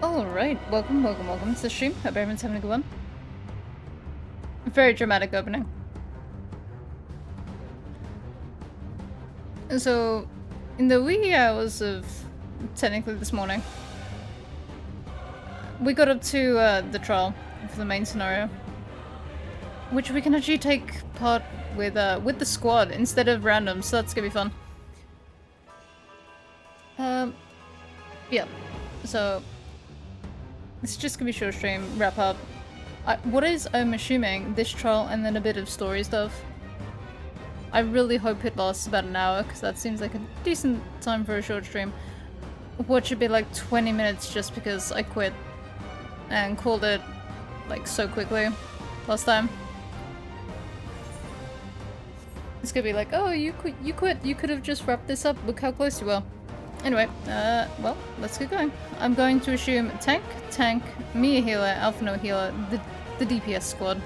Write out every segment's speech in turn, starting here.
Alright, welcome to the stream. Hope everyone's having a good one. Very dramatic opening. So, in the wee hours of technically this morning, we got up to the trial for the main scenario, which we can actually take part with the squad instead of random, so that's gonna be fun. Yeah, so it's just gonna be a short stream, wrap up. I'm assuming this trial and then a bit of story stuff. I really hope it lasts about an hour, because that seems like a decent time for a short stream. What should be like 20 minutes just because I quit and called it like so quickly last time. It's gonna be like, oh, you quit, you could have just wrapped this up, look how close you were. Anyway, well, let's get going. I'm going to assume tank, me a healer, Alpha no healer, the DPS squad.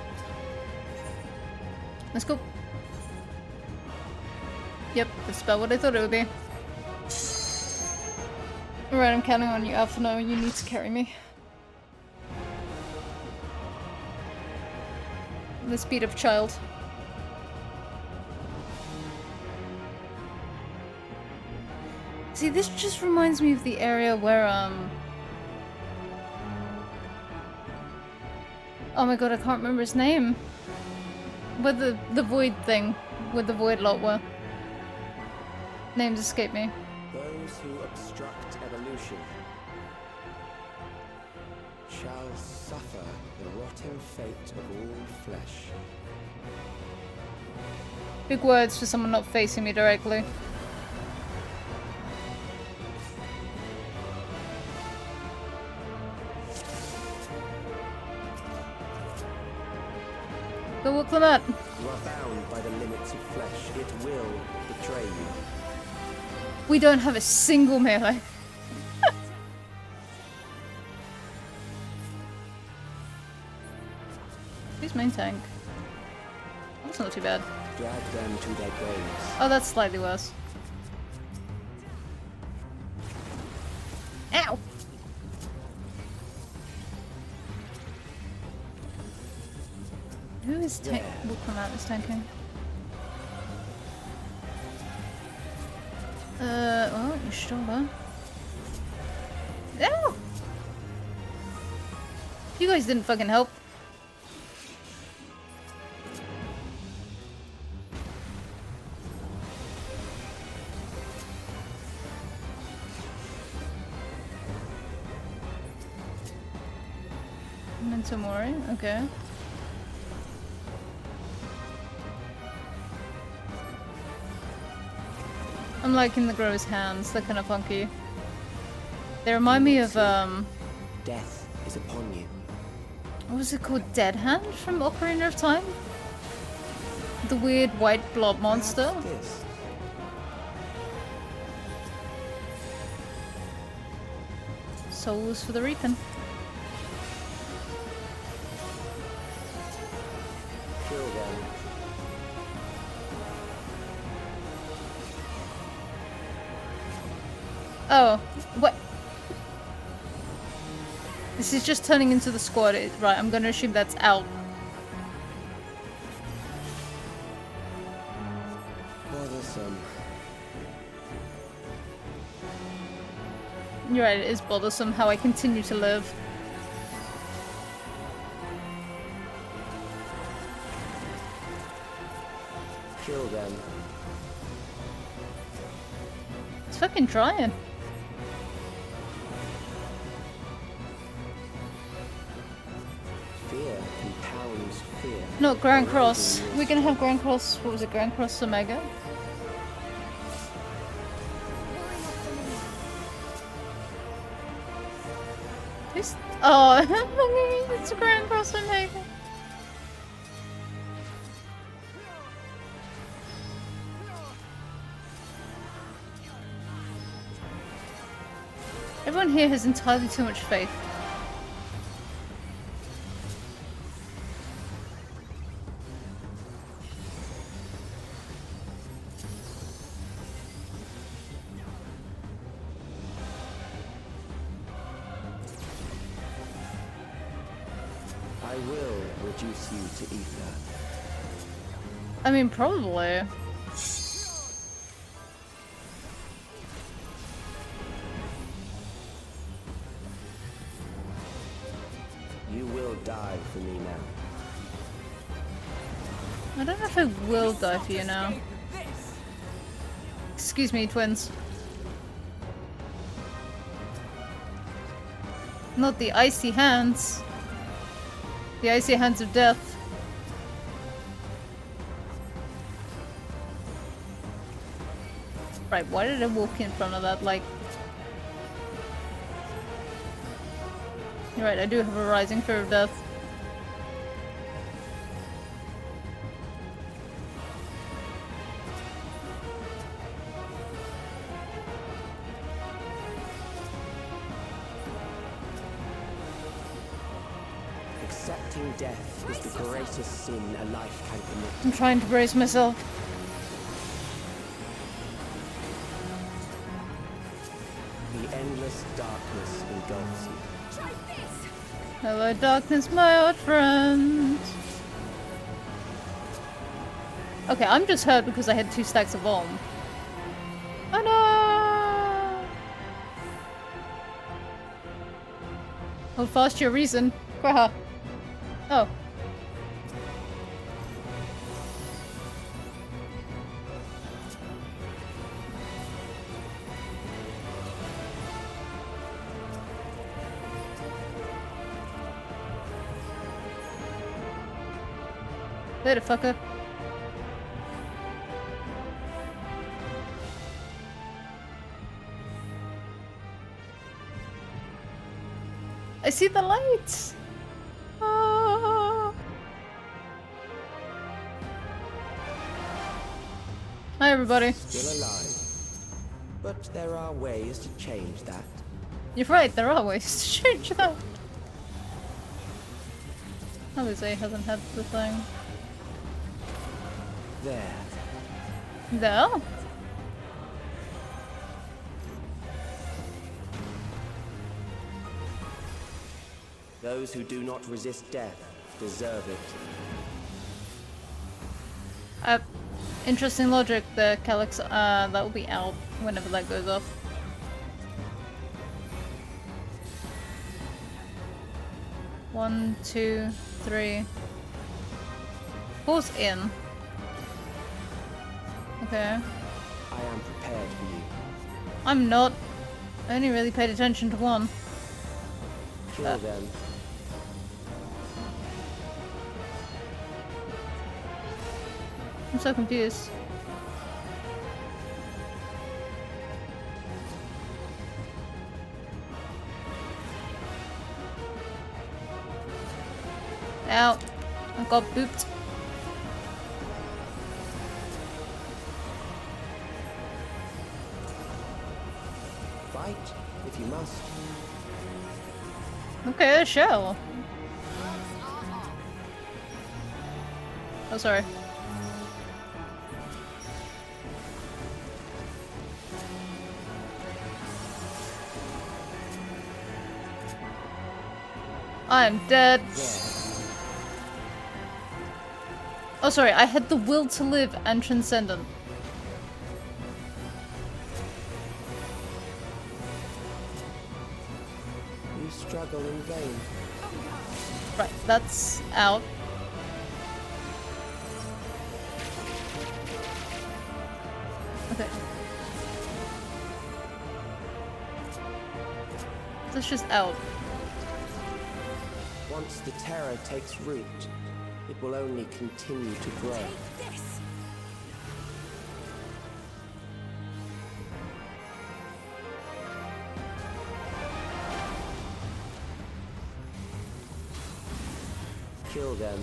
Let's go. Yep, that's about what I thought it would be. Alright, I'm counting on you, Alpha no, you need to carry me. The speed of child. See, this just reminds me of the area where, oh my god, I can't remember his name. Where the void thing, where the void lot were. Names escape me. Those who obstruct evolution shall suffer the rotting fate of all flesh. Big words for someone not facing me directly. Go look for that. You are bound by the limits of flesh. It will betray you. We don't have a single melee. Who's main tank? That's not too bad. Drag them to their graves. Oh, that's slightly worse. Ow! Who is tank? Will come out is tanking. Oh, you're still there. Ow! You guys didn't fucking help. Memento Mori, okay. I'm liking the Grow's hands, they're kind of funky. They remind me of, Death is upon you. what was it called? Dead Hand from Ocarina of Time? The weird white blob monster? This. Souls for the reaping. Kill them. Oh, what? This is just turning into the squad. Right, I'm gonna assume that's out. Bothersome. You're right, it is bothersome how I continue to live. Kill them. It's fucking trying. Fear compounds fear. No, Grand Cross. We're gonna have Grand Cross, what was it, Grand Cross Omega? Who's... Oh, it's a Grand Cross Omega. Everyone here has entirely too much faith. I will reduce you to ether. I mean, probably. You will die for me now. I don't know if I will die for you now. Excuse me, twins. Not the icy hands. The icy hands of death. Right, why did I walk in front of that? Like... You're right, I do have a rising fear of death. Accepting death is the greatest sin a life can commit. I'm trying to brace myself. The endless darkness engulfs you. Hello, darkness, my old friend. Okay, I'm just hurt because I had 2 stacks of Volm. Oh no! Hold fast to your reason. Graha. Oh. Later, fucker. I see the lights! Ah. Hi, everybody. Still alive. But there are ways to change that. You're right, there are ways to change that. Obviously, hasn't had the thing. There. There? Those who do not resist death deserve it. Interesting logic there, Calyx. That will be out whenever that goes off. One, two, three. 4's in. Okay. I am prepared for you. I'm not. I only really paid attention to 1. Kill them. I'm so confused. Ow. I got booped. Fight if you must. Okay, shell. Oh, sorry. I'm dead. Oh, sorry, I had the will to live and transcendent. You struggle in vain. Right, that's out. Okay. That's just out. Once the terror takes root, it will only continue to grow. Kill them.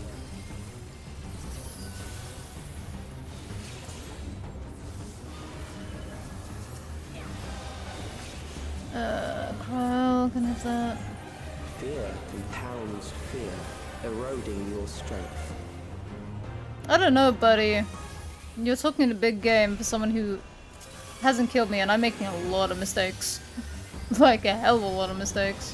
Cryle can have that. Fear compounds fear, eroding your strength. I don't know, buddy. You're talking a big game for someone who hasn't killed me, and I'm making a lot of mistakes. Like a hell of a lot of mistakes.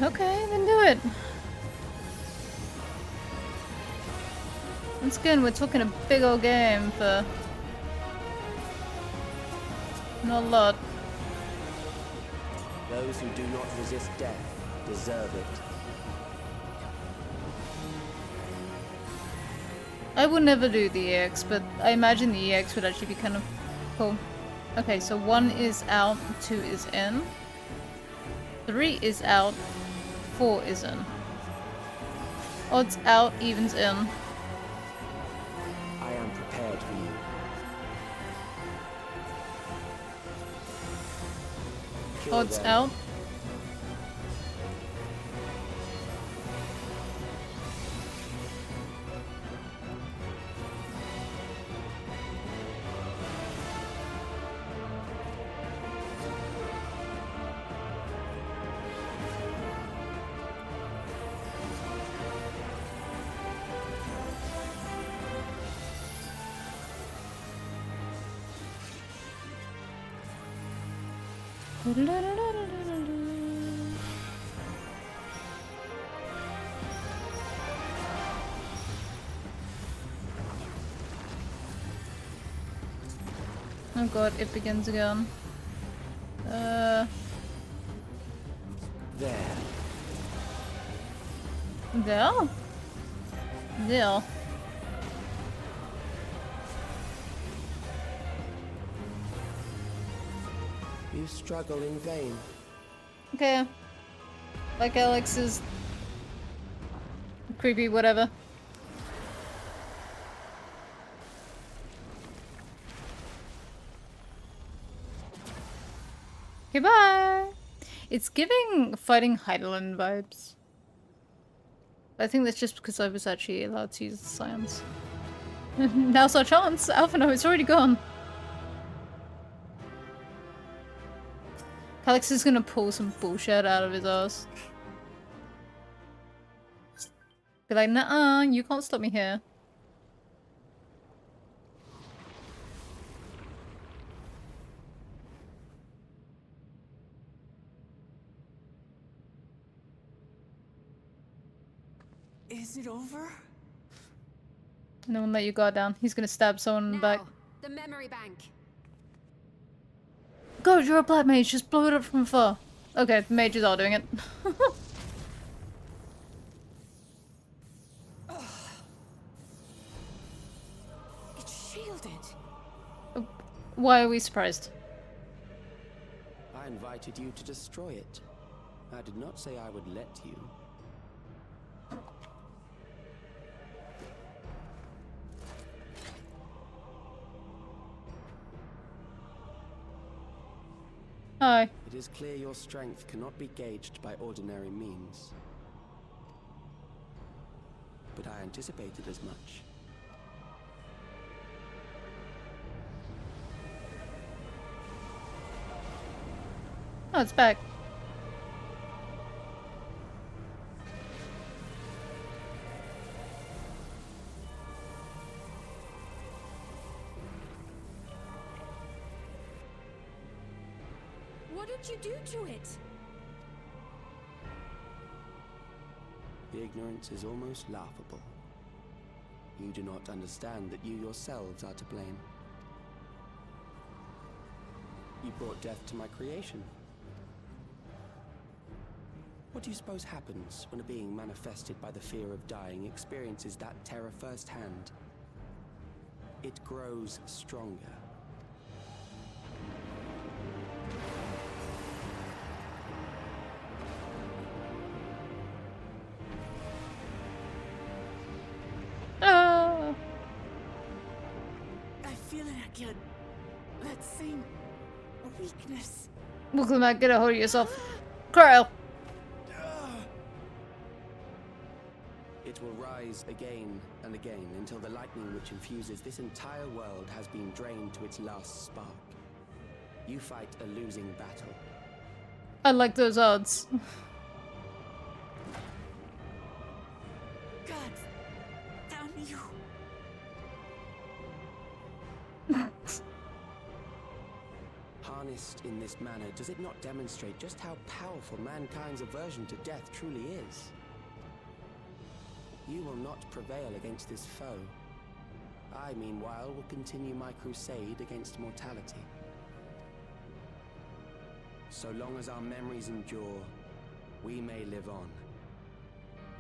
Okay, then do it. Once again, we're talking a big old game for not a lot. Those who do not resist death deserve it. I would never do the EX, but I imagine the EX would actually be kind of cool. Okay, so 1 is out, 2 is in. 3 is out, 4 is in. Odds out, evens in. I am prepared for you. Kill Odds them. out. Oh god, it begins again. There. There? There. You struggle in vain. Okay. Like Alex's creepy whatever. Okay, bye! It's giving Fighting Heidelin vibes. I think that's just because I was actually allowed to use the science. Now's our chance! Alphino, it's already gone! Alex is gonna pull some bullshit out of his ass. Be like, nah, you can't stop me here. Is it over? No one let you guard down. He's gonna stab someone in the back. Now, the memory bank. God, you're a black mage, just blow it up from afar. Okay, the mages are doing it. It's shielded. Why are we surprised? I invited you to destroy it. I did not say I would let you. Hi. It is clear your strength cannot be gauged by ordinary means. But I anticipated as much. Oh, it's back. What did you do to it? The ignorance is almost laughable. You do not understand that you yourselves are to blame. You brought death to my creation. What do you suppose happens when a being manifested by the fear of dying experiences that terror firsthand? It grows stronger. Ah! I feel it again. That same weakness. Welcome back, get a hold of yourself. Cryo! It will rise again and again until the lightning which infuses this entire world has been drained to its last spark. You fight a losing battle. I like those odds. God damn you. harnessed in this manner, does it not demonstrate just how powerful mankind's aversion to death truly is? You will not prevail against this foe. I, meanwhile, will continue my crusade against mortality. So long as our memories endure, we may live on.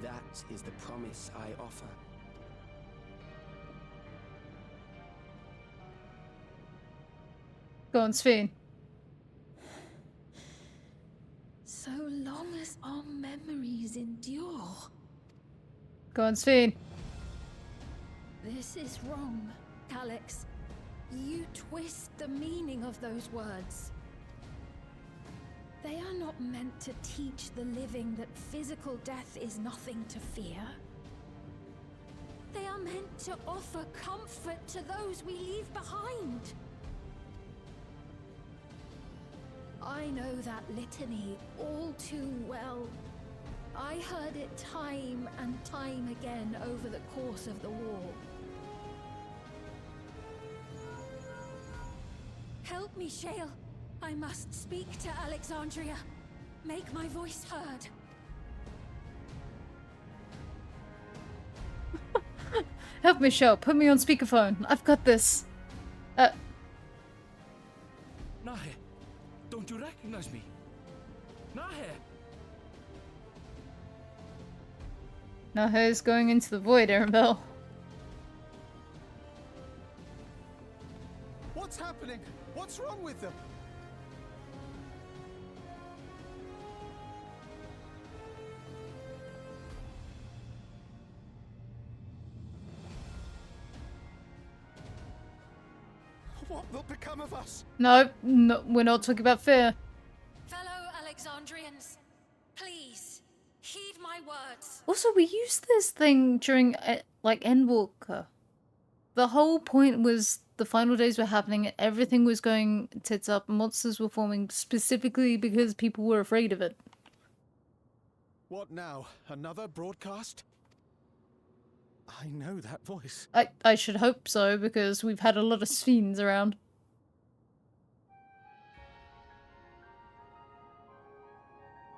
That is the promise I offer. Go on, Sven. So long as our memories endure. Go on, Sven. This is wrong, Alex. You twist the meaning of those words. They are not meant to teach the living that physical death is nothing to fear. They are meant to offer comfort to those we leave behind. I know that litany all too well. I heard it time and time again over the course of the war. Help me, Shale. I must speak to Alexandria. Make my voice heard. Help me, Shale. Put me on speakerphone. I've got this. Nahe, don't you recognize me? Nahe! Now who's going into the void, Arabelle? What's happening? What's wrong with them? What will become of us? No, we're not talking about fear. Fellow Alexandrians, please, heed my words. Also, we used this thing during, like, Endwalker. The whole point was the final days were happening, everything was going tits up, monsters were forming specifically because people were afraid of it. What now? Another broadcast? I know that voice. I should hope so, because we've had a lot of Sphens around.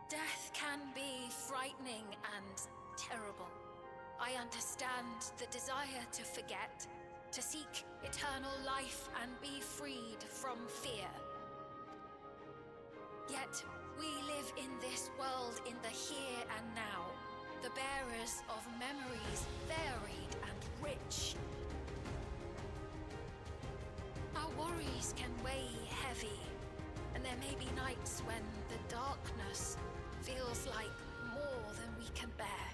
Death can be frightening and terrible. I understand the desire to forget, to seek eternal life and be freed from fear. Yet, we live in this world in the here and now, the bearers of memories varied and rich. Our worries can weigh heavy, and there may be nights when the darkness feels like more than we can bear.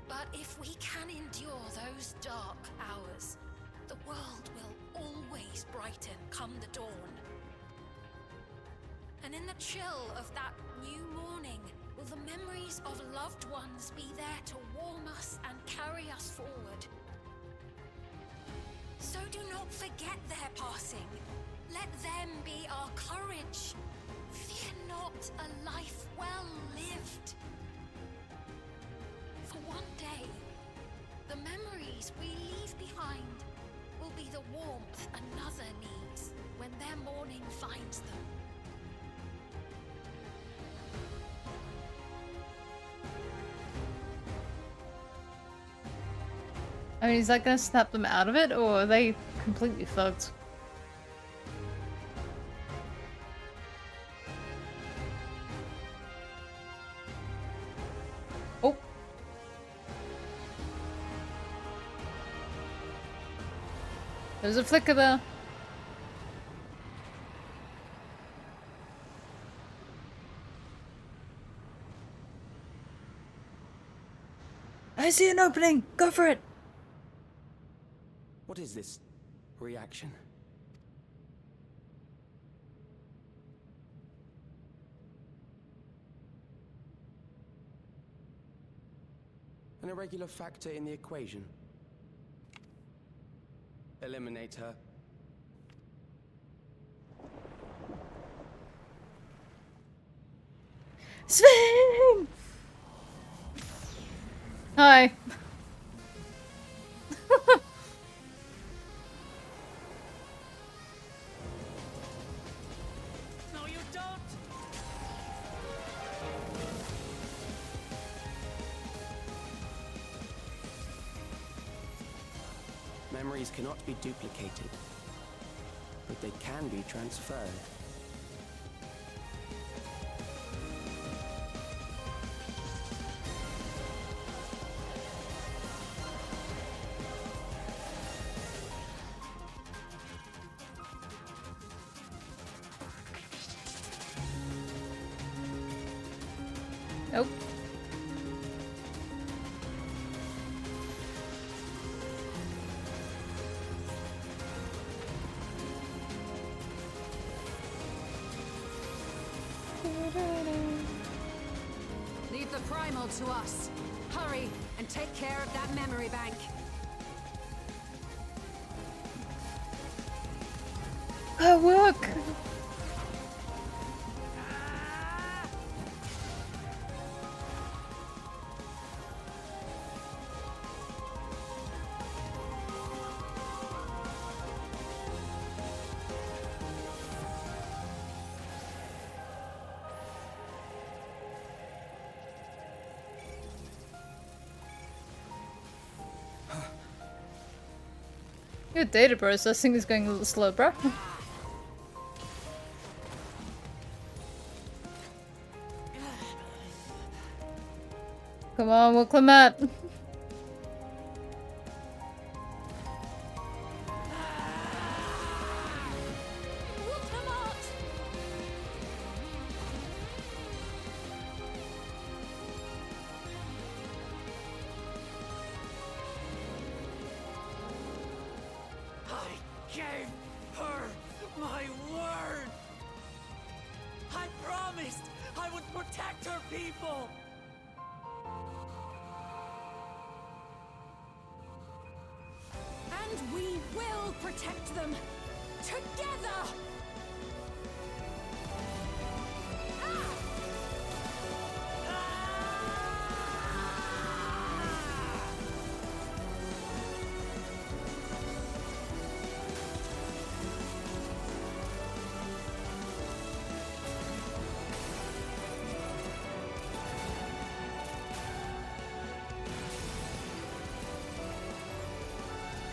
But if we can endure those dark hours, the world will always brighten come the dawn. And in the chill of that new morning, will the memories of loved ones be there to warm us and carry us forward? So do not forget their passing. Let them be our courage. Fear not a life well lived. For one day, the memories we leave behind will be the warmth another needs when their morning finds them. I mean, is that gonna snap them out of it, or are they completely fucked? Oh. There's a flicker there. I see an opening! Go for it! What is this reaction? An irregular factor in the equation. Eliminate her. Sven! Hi. memories cannot be duplicated, but they can be transferred. Nope. Leave the primal to us. Hurry and take care of that memory bank. Work! Your data processing is going a little slow, bro. Come on, we'll climb. Gave her my word! I promised I would protect her people! And we will protect them together!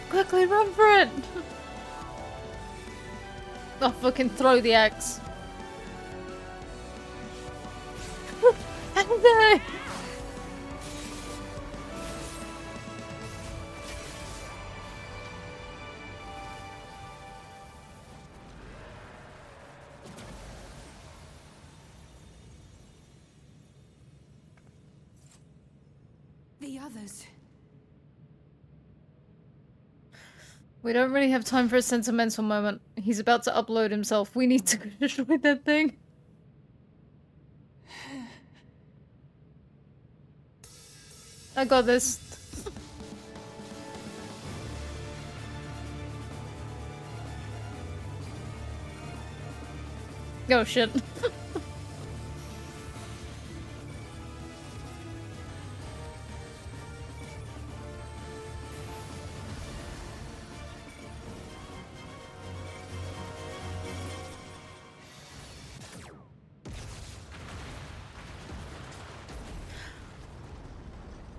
Quickly run for it! I'll fucking throw the axe. No! The others. We don't really have time for a sentimental moment. He's about to upload himself. We need to destroy that thing. I got this. Oh shit.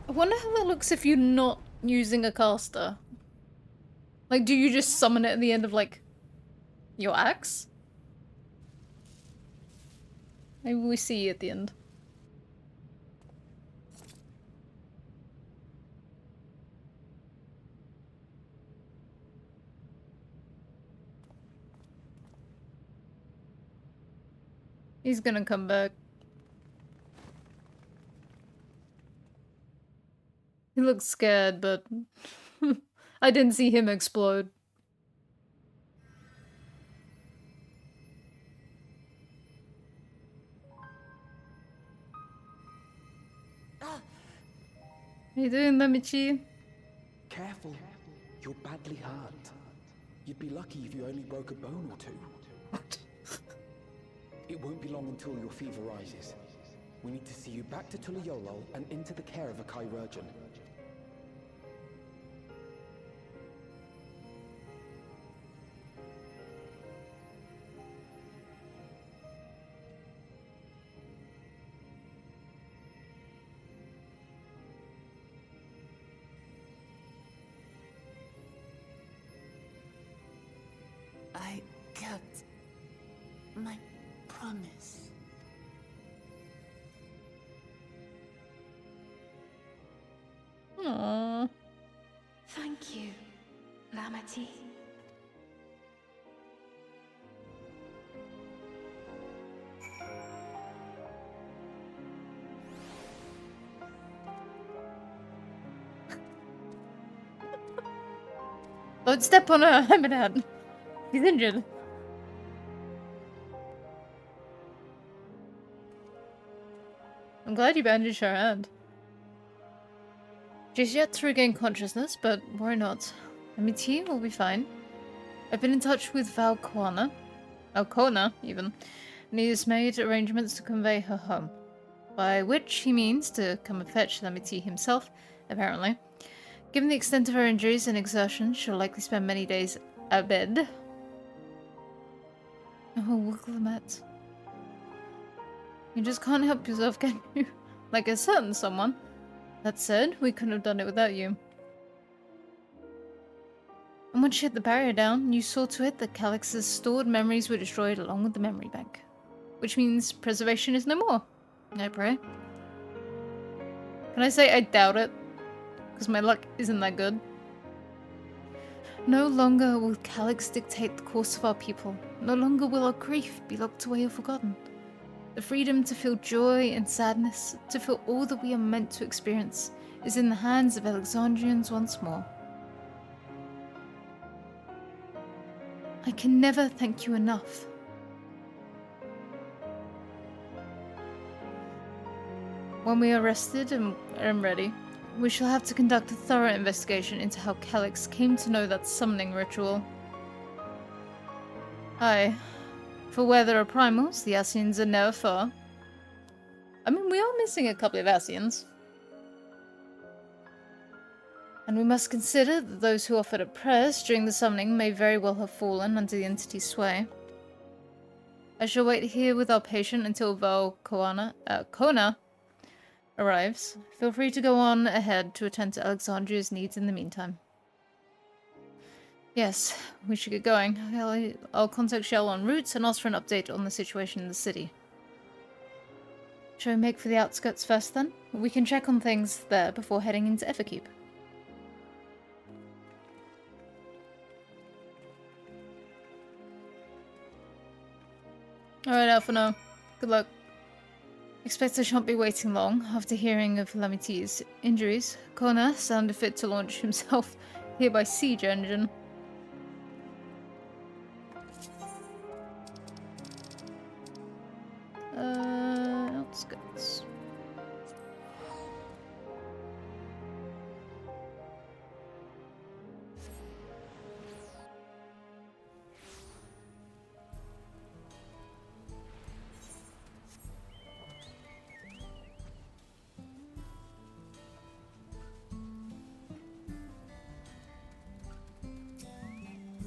I wonder how that looks if you're not using a caster. Like, do you just summon it at the end of, like, your axe? Maybe we see you at the end. He's gonna come back. He looks scared, but I didn't see him explode. How you doing, Mamichi? Careful, you're badly hurt. You'd be lucky if you only broke a bone or two. What? It won't be long until your fever rises. We need to see you back to Tulayolo and into the care of a chirurgeon. kept my promise. Aww. Thank you, Lamity. Don't step on her, Head. He's injured. I'm glad you bandaged her hand. She's yet to regain consciousness, but worry not. Amity will be fine. I've been in touch with Valkona, even, and he has made arrangements to convey her home. By which he means to come and fetch Lamity himself, apparently. Given the extent of her injuries and exertion, she'll likely spend many days abed. Oh, Willamette. You just can't help yourself, can you? Like a certain someone. That said, we couldn't have done it without you. And once she hit the barrier down, you saw to it that Calix's stored memories were destroyed along with the memory bank. Which means preservation is no more, I pray. Can I say I doubt it? Because my luck isn't that good. No longer will Calix dictate the course of our people. No longer will our grief be locked away or forgotten. The freedom to feel joy and sadness, to feel all that we are meant to experience, is in the hands of Alexandrians once more. I can never thank you enough. When we are rested and ready, we shall have to conduct a thorough investigation into how Calix came to know that summoning ritual. Aye. For where there are primals, the Ascians are never far. I mean, we are missing a couple of Ascians. And we must consider that those who offered up prayers during the summoning may very well have fallen under the entity's sway. I shall wait here with our patient until Kona arrives. Feel free to go on ahead to attend to Alexandria's needs in the meantime. Yes, we should get going. I'll contact Shell en route and ask for an update on the situation in the city. Shall we make for the outskirts first then? We can check on things there before heading into Everkeep. Alright, Alphino. Good luck. Expect I shan't be waiting long. After hearing of Lamity's injuries, Kona sounded fit to launch himself here by siege engine. Outskirts.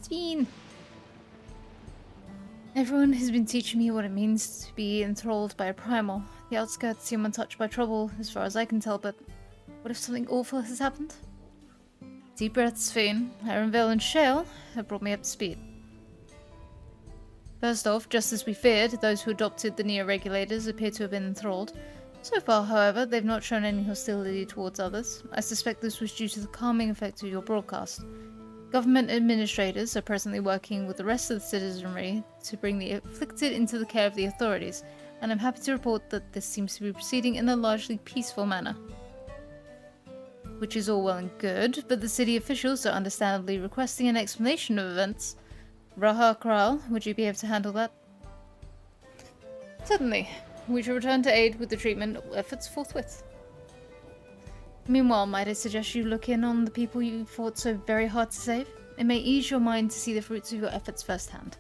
Steen! Everyone has been teaching me what it means to be enthralled by a primal. The outskirts seem untouched by trouble, as far as I can tell, but what if something awful has happened? Deep breaths, Fiend. Ironvale and Shale have brought me up to speed. First off, just as we feared, those who adopted the Neo-Regulators appear to have been enthralled. So far, however, they've not shown any hostility towards others. I suspect this was due to the calming effect of your broadcast. Government administrators are presently working with the rest of the citizenry to bring the afflicted into the care of the authorities, and I'm happy to report that this seems to be proceeding in a largely peaceful manner. Which is all well and good, but the city officials are understandably requesting an explanation of events. Raha Kral, would you be able to handle that? Certainly. We shall return to aid with the treatment efforts forthwith. Meanwhile, might I suggest you look in on the people you fought so very hard to save? It may ease your mind to see the fruits of your efforts firsthand.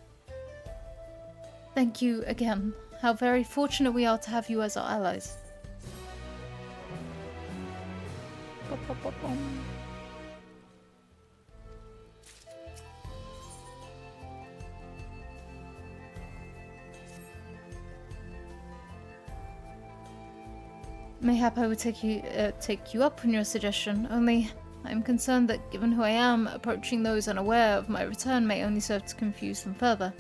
Thank you again. How very fortunate we are to have you as our allies. Mayhap I would take you up on your suggestion, only I'm concerned that given who I am, approaching those unaware of my return may only serve to confuse them further.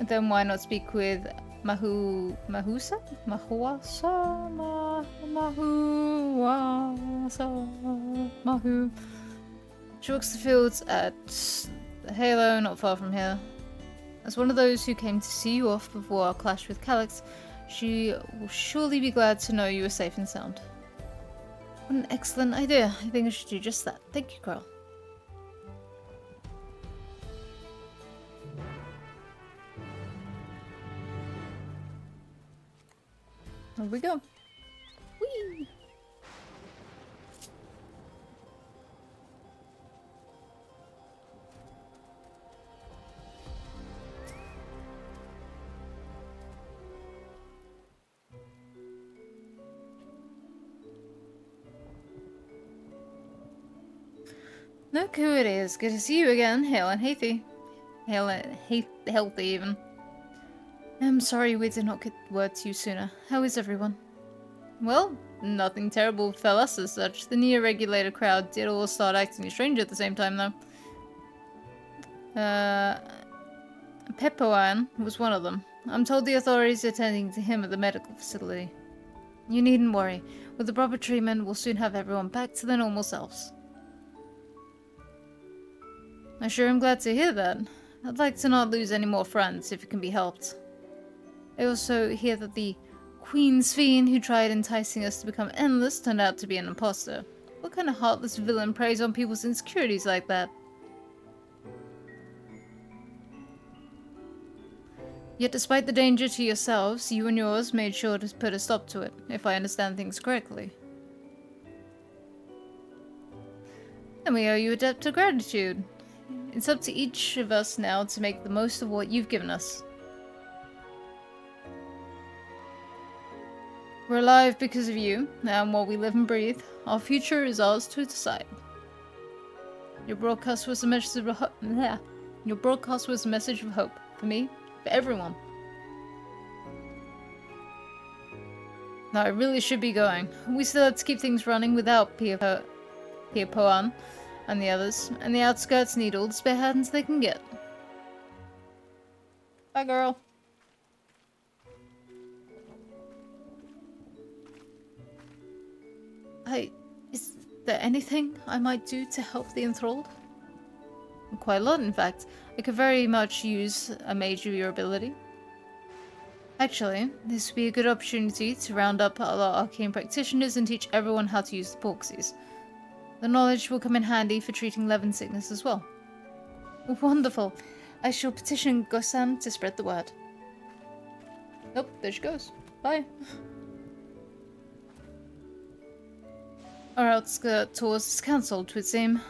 Then why not speak with Mahusa? Mahu. She walks the fields at the Halo, not far from here. As one of those who came to see you off before our clash with Calyx, she will surely be glad to know you are safe and sound. What an excellent idea. I think I should do just that. Thank you, girl. Here we go. Whee! Look who it is. Good to see you again, Hale and Healthy. Healthy even. I'm sorry we did not get word to you sooner. How is everyone? Well, nothing terrible fell us as such. The near-regulated crowd did all start acting strange at the same time, though. Pepoan was one of them. I'm told the authorities are attending to him at the medical facility. You needn't worry. With the proper treatment, we'll soon have everyone back to their normal selves. I sure am glad to hear that. I'd like to not lose any more friends, if it can be helped. I also hear that the Queen's Fiend who tried enticing us to become endless turned out to be an imposter. What kind of heartless villain preys on people's insecurities like that? Yet despite the danger to yourselves, you and yours made sure to put a stop to it, if I understand things correctly. And we owe you a debt of gratitude. It's up to each of us now to make the most of what you've given us. We're alive because of you, and while we live and breathe, our future is ours to decide. Your broadcast was a message of hope. Your broadcast was a message of hope for me, for everyone. Now I really should be going. We still have to keep things running without Poan and the others, and the outskirts need all the spare hands they can get. Bye, girl. Is there anything I might do to help the enthralled? Quite a lot, in fact. I could very much use a mage of your ability. Actually, this would be a good opportunity to round up our arcane practitioners and teach everyone how to use the porksies. The knowledge will come in handy for treating Levin sickness as well. Wonderful. I shall petition Gossam to spread the word. Oh, there she goes. Bye. Our outskirt tours is cancelled, twould seem.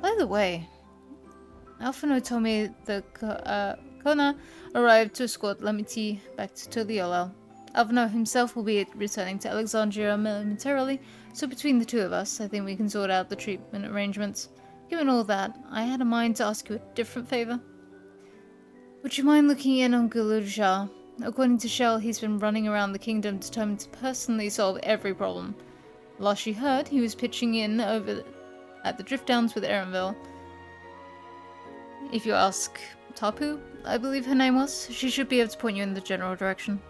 By the way, Alphino told me that Kona arrived to escort Lemity back to Tuliolel. Alphino himself will be returning to Alexandria momentarily, so between the two of us, I think we can sort out the treatment arrangements. Given all that, I had a mind to ask you a different favor. Would you mind looking in on Gulujar? According to Shell, he's been running around the kingdom determined to personally solve every problem. Last she heard, he was pitching in over at the Drift Downs with Erenville. If you ask Tapu, I believe her name was, she should be able to point you in the general direction.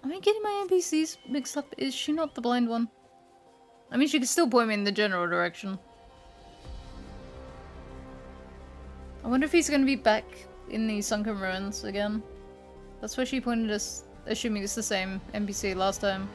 Am I getting my NPCs mixed up? Is she not the blind one? I mean, she could still point me in the general direction. I wonder if he's going to be back in the Sunken Ruins again. That's where she pointed us, assuming it's the same NPC last time.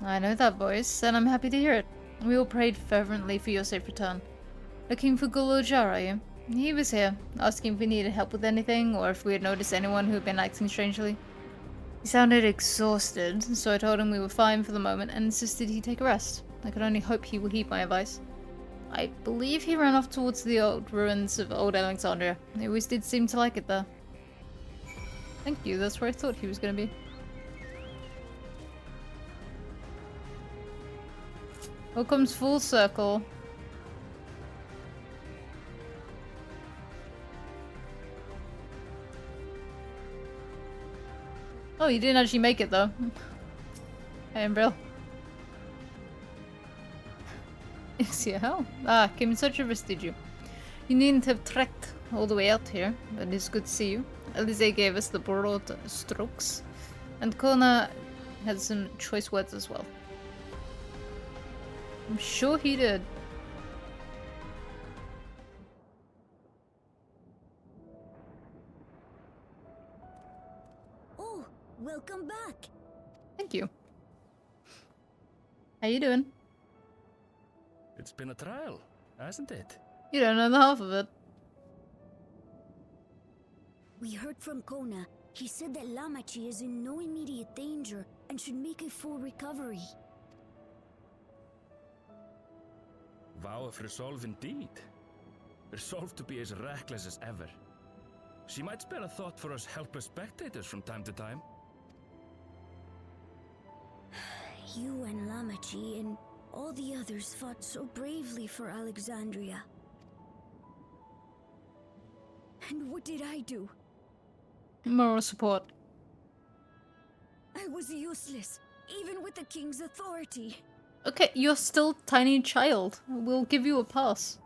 I know that voice, and I'm happy to hear it. We all prayed fervently for your safe return. Looking for Gulujar, are you? He was here, asking if we needed help with anything, or if we had noticed anyone who had been acting strangely. He sounded exhausted, so I told him we were fine for the moment and insisted he take a rest. I could only hope he will heed my advice. I believe he ran off towards the old ruins of Old Alexandria. He always did seem to like it there. Thank you, that's where I thought he was gonna be. All comes full circle. Oh, you didn't actually make it though. Hey, Umbrella. Is you hell? Ah, came in search of us, did you? You needn't have trekked all the way out here, but it's good to see you. Elise gave us the broad strokes, and Kona had some choice words as well. I'm sure he did. Oh, welcome back. Thank you. How you doing? It's been a trial, hasn't it? You don't know the half of it. We heard from Kona. He said that Lamachi is in no immediate danger and should make a full recovery. Vow of resolve indeed. Resolved to be as reckless as ever. She might spare a thought for us helpless spectators from time to time. You and Lamachi and all the others fought so bravely for Alexandria. And what did I do? Moral support. I was useless, even with the king's authority. Okay, you're still tiny child. We'll give you a pass.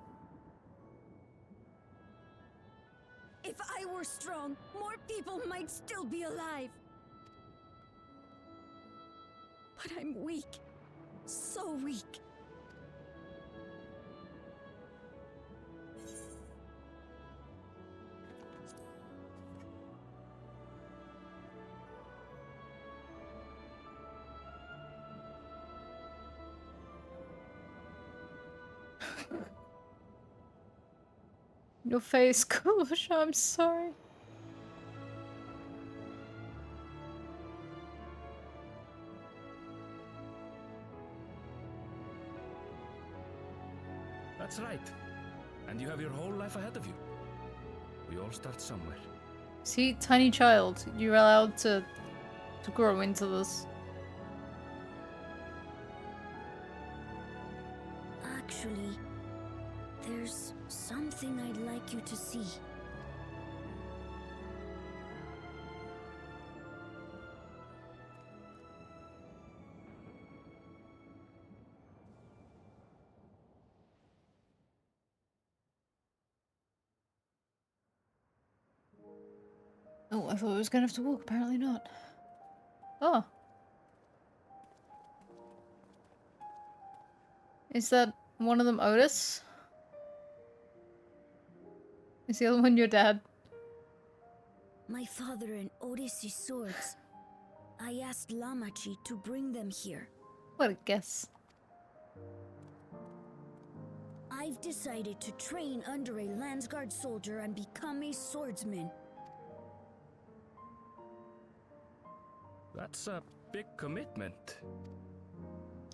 If I were strong, more people might still be alive. But I'm weak. So weak. Your face, gosh, I'm sorry. That's right. And you have your whole life ahead of you. We all start somewhere. See, tiny child, you're allowed to grow into this. Actually, there's something I'd like you to see. Oh, I thought I was gonna have to walk, apparently not. Oh. Is that one of them Otis? Is the other one your dad? My father and Otis' swords. I asked Lamachi to bring them here. What a guess. I've decided to train under a Landsguard soldier and become a swordsman. That's a big commitment.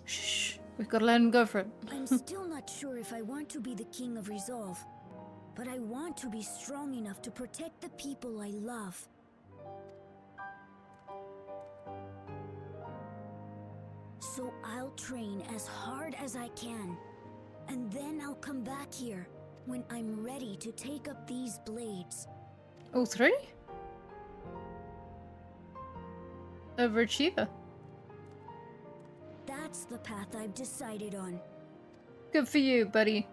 Shh, we've got to let him go for it. I'm still not sure if I want to be the King of Resolve, but I want to be strong enough to protect the people I love. So I'll train as hard as I can, and then I'll come back here when I'm ready to take up these blades. All three? Overachiever. That's the path I've decided on. Good for you, buddy.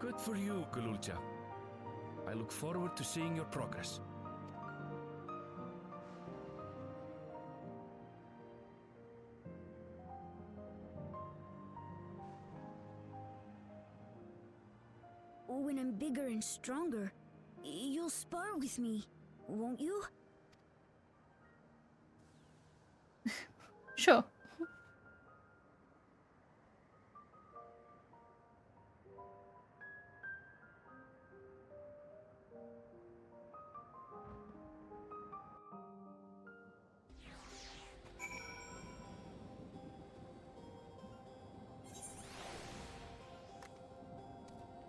Good for you, Gululcha. I look forward to seeing your progress. When I'm bigger and stronger, you'll spar with me, won't you? Sure.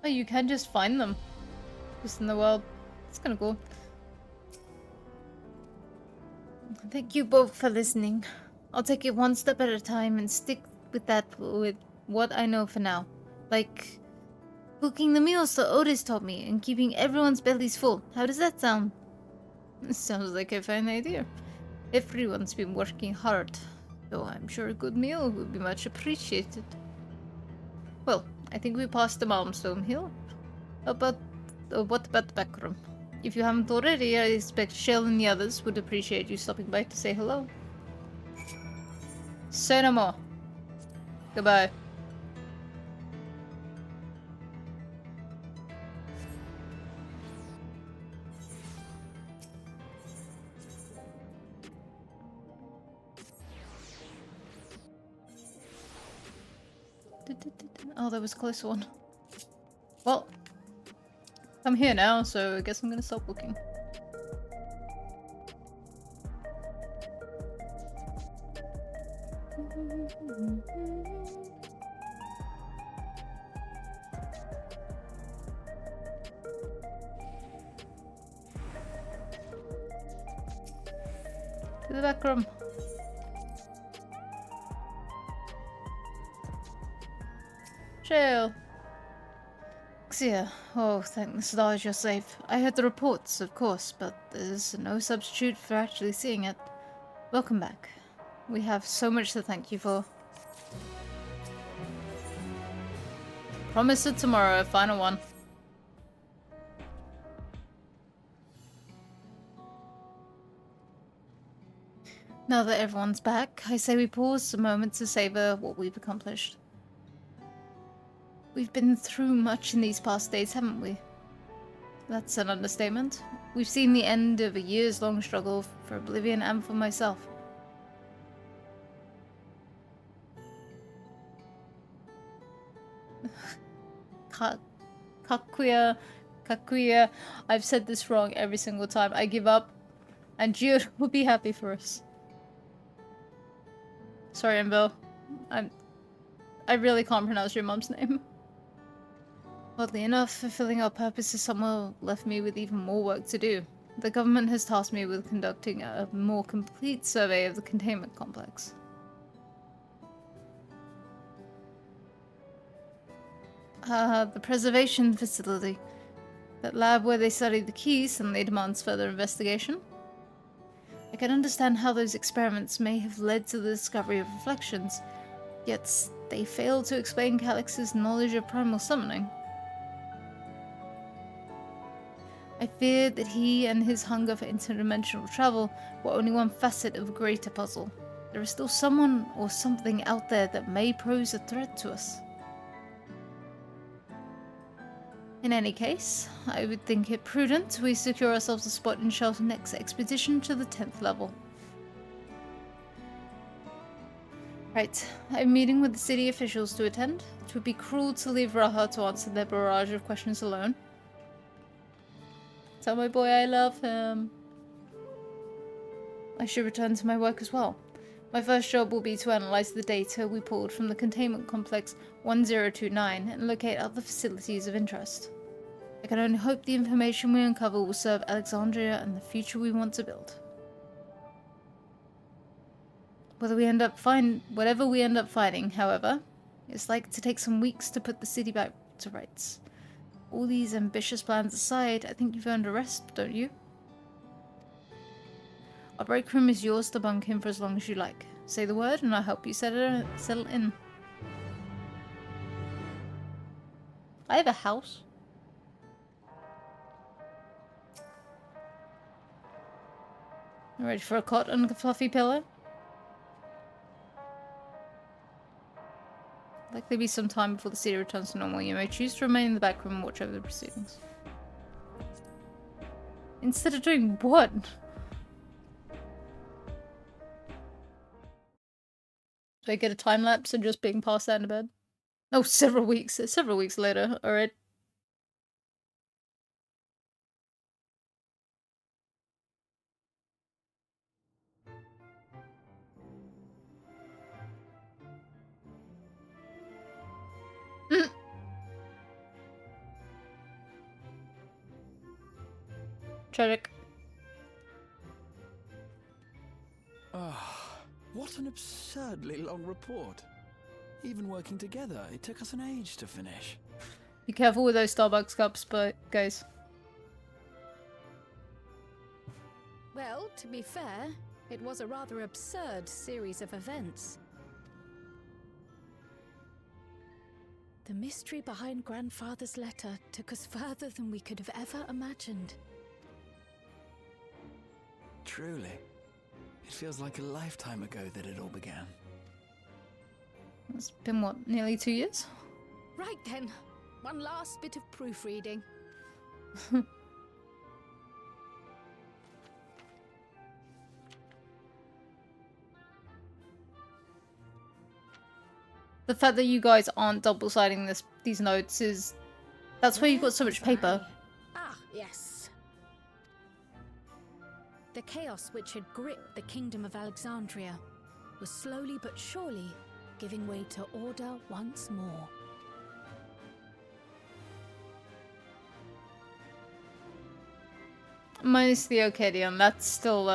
Oh, you can just find them. Just in the world. It's kind of cool. Thank you both for listening. I'll take it one step at a time and stick with what I know for now. Like cooking the meals that Otis taught me and keeping everyone's bellies full. How does that sound? Sounds like a fine idea. Everyone's been working hard, so I'm sure a good meal would be much appreciated. Well, I think we passed the milestone hill. What about the back room? If you haven't already, I expect Shell and the others would appreciate you stopping by to say hello. Say no more. Goodbye. Oh, that was a close one. Well, I'm here now, so I guess I'm gonna stop looking. To the back room. Jail. Xia. Oh, thank the stars you're safe. I heard the reports, of course, but there's no substitute for actually seeing it. Welcome back. We have so much to thank you for. Promise it tomorrow, final one. Now that everyone's back, I say we pause a moment to savor what we've accomplished. We've been through much in these past days, haven't we? That's an understatement. We've seen the end of a years-long struggle for Oblivion and for myself. Kakuya. I've said this wrong every single time. I give up, and Jude will be happy for us. Sorry, Embo. I really can't pronounce your mom's name. Oddly enough, fulfilling our purpose has somehow left me with even more work to do. The government has tasked me with conducting a more complete survey of the containment complex. The preservation facility. That lab where they study the keys suddenly demands further investigation. I can understand how those experiments may have led to the discovery of reflections, yet they fail to explain Calix's knowledge of primal summoning. I fear that he and his hunger for interdimensional travel were only one facet of a greater puzzle. There is still someone or something out there that may pose a threat to us. In any case, I would think it prudent we secure ourselves a spot in Shell's next expedition to the 10th level. Right, I'm meeting with the city officials to attend. It would be cruel to leave Raha to answer their barrage of questions alone. Tell my boy I love him. I should return to my work as well. My first job will be to analyze the data we pulled from the containment complex 1029 and locate other facilities of interest. I can only hope the information we uncover will serve Alexandria and the future we want to build. Whatever we end up finding, however, it's like to take some weeks to put the city back to rights. All these ambitious plans aside, I think you've earned a rest, don't you? Our break room is yours to bunk in for as long as you like. Say the word and I'll help you settle in. I have a house. Ready for a cot and a fluffy pillow? Likely be some time before the city returns to normal. You may choose to remain in the back room and watch over the proceedings. Instead of doing what? Do I get a time lapse and just being passed out of bed? Oh, several weeks later. Alright. Tragic. Ah, what an absurdly long report. Even working together, it took us an age to finish. Be careful with those Starbucks cups, but guys. Well, to be fair, it was a rather absurd series of events. The mystery behind Grandfather's letter took us further than we could have ever imagined. Truly. It feels like a lifetime ago that it all began. It's been, what, nearly 2 years? Right then, one last bit of proofreading. The fact that you guys aren't double-siding these notes is... That's why you've got so much paper. Ah, yes. The chaos which had gripped the kingdom of Alexandria was slowly but surely giving way to order once more. Minus the Arcadian, that's still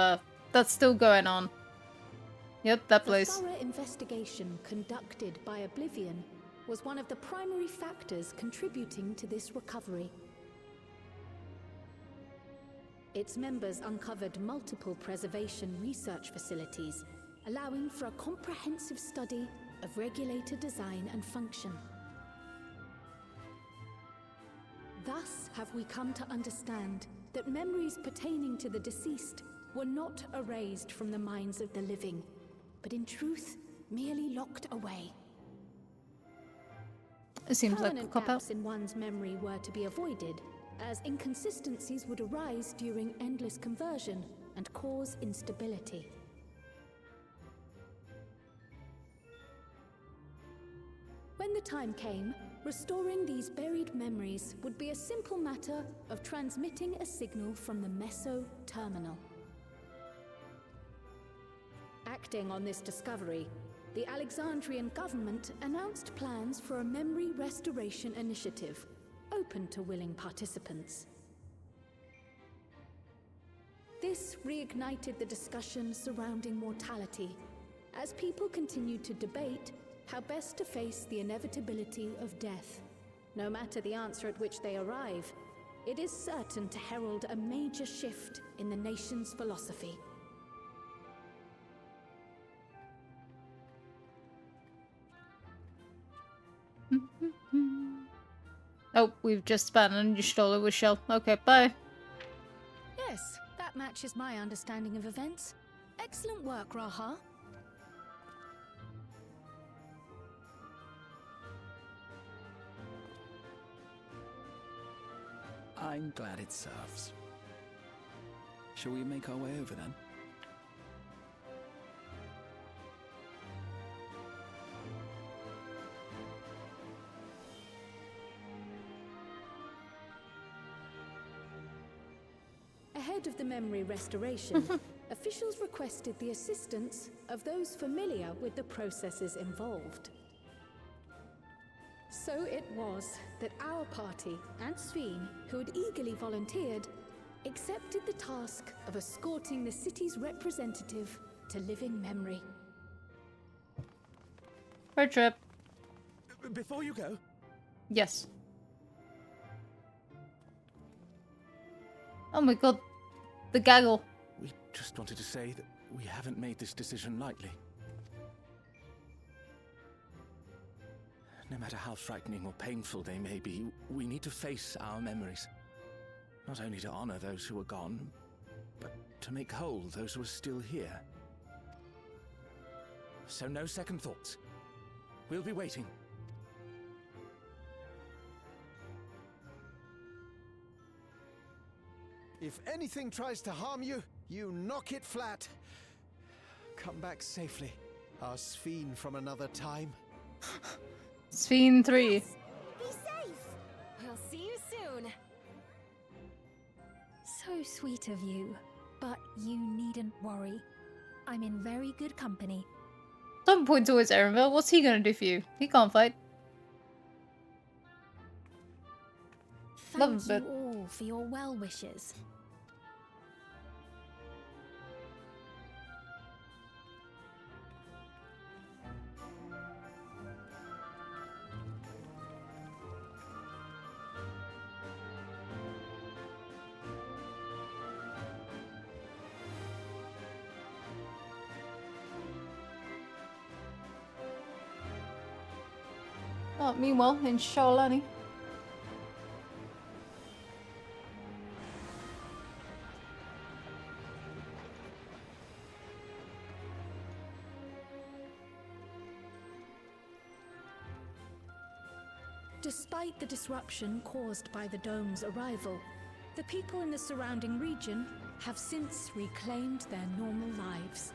going on. Yep, that place. The thorough investigation conducted by Oblivion was one of the primary factors contributing to this recovery. Its members uncovered multiple preservation research facilities, allowing for a comprehensive study of regulator design and function. Thus have we come to understand that memories pertaining to the deceased were not erased from the minds of the living, but in truth, merely locked away. It seems like a Permanent cop-out. gaps in one's memory were to be avoided, as inconsistencies would arise during endless conversion and cause instability. When the time came, restoring these buried memories would be a simple matter of transmitting a signal from the Meso terminal. Acting on this discovery, the Alexandrian government announced plans for a memory restoration initiative, open to willing participants. This reignited the discussion surrounding mortality, as people continued to debate how best to face the inevitability of death. No matter the answer at which they arrive, it is certain to herald a major shift in the nation's philosophy. Oh, we've just abandoned you stole it with Shell. Okay, bye. Yes, that matches my understanding of events. Excellent work, Raha. I'm glad it serves. Shall we make our way over then? Ahead of the memory restoration, officials requested the assistance of those familiar with the processes involved. So it was that our party and Sveen, who had eagerly volunteered, accepted the task of escorting the city's representative to living memory. Road trip. Before you go, Yes. Oh my god. The gaggle. we just wanted to say that we haven't made this decision lightly. No matter how frightening or painful they may be, we need to face our memories. Not only to honor those who are gone, but to make whole those who are still here. So no second thoughts. We'll be waiting. If anything tries to harm you, you knock it flat. Come back safely, our Sveen from another time. Sveen 3. Be safe! We'll see you soon. So sweet of you, but you needn't worry. I'm in very good company. Don't point towards Erenville. What's he gonna do for you? He can't fight. Love Thank him, you all for your well wishes. Meanwhile, in Shaolani. Despite the disruption caused by the dome's arrival, the people in the surrounding region have since reclaimed their normal lives.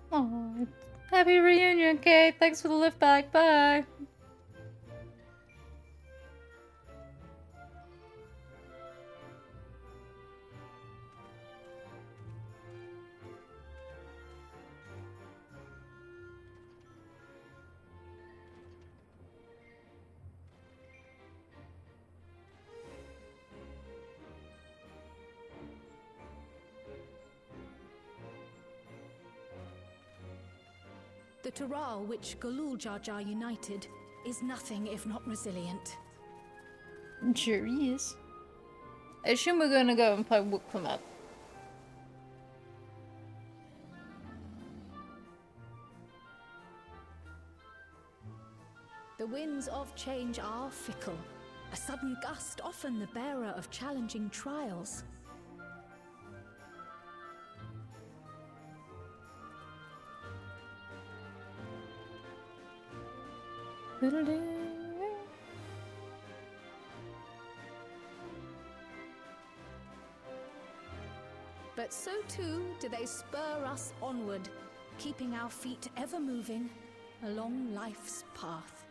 Oh, happy reunion, Kate. Thanks for the lift back. Bye. The Tural which Galul Jar Jar united is nothing if not resilient. Sure he is. I assume we're gonna go and play Wukla map. The winds of change are fickle. A sudden gust often the bearer of challenging trials. But so too do they spur us onward, keeping our feet ever moving along life's path.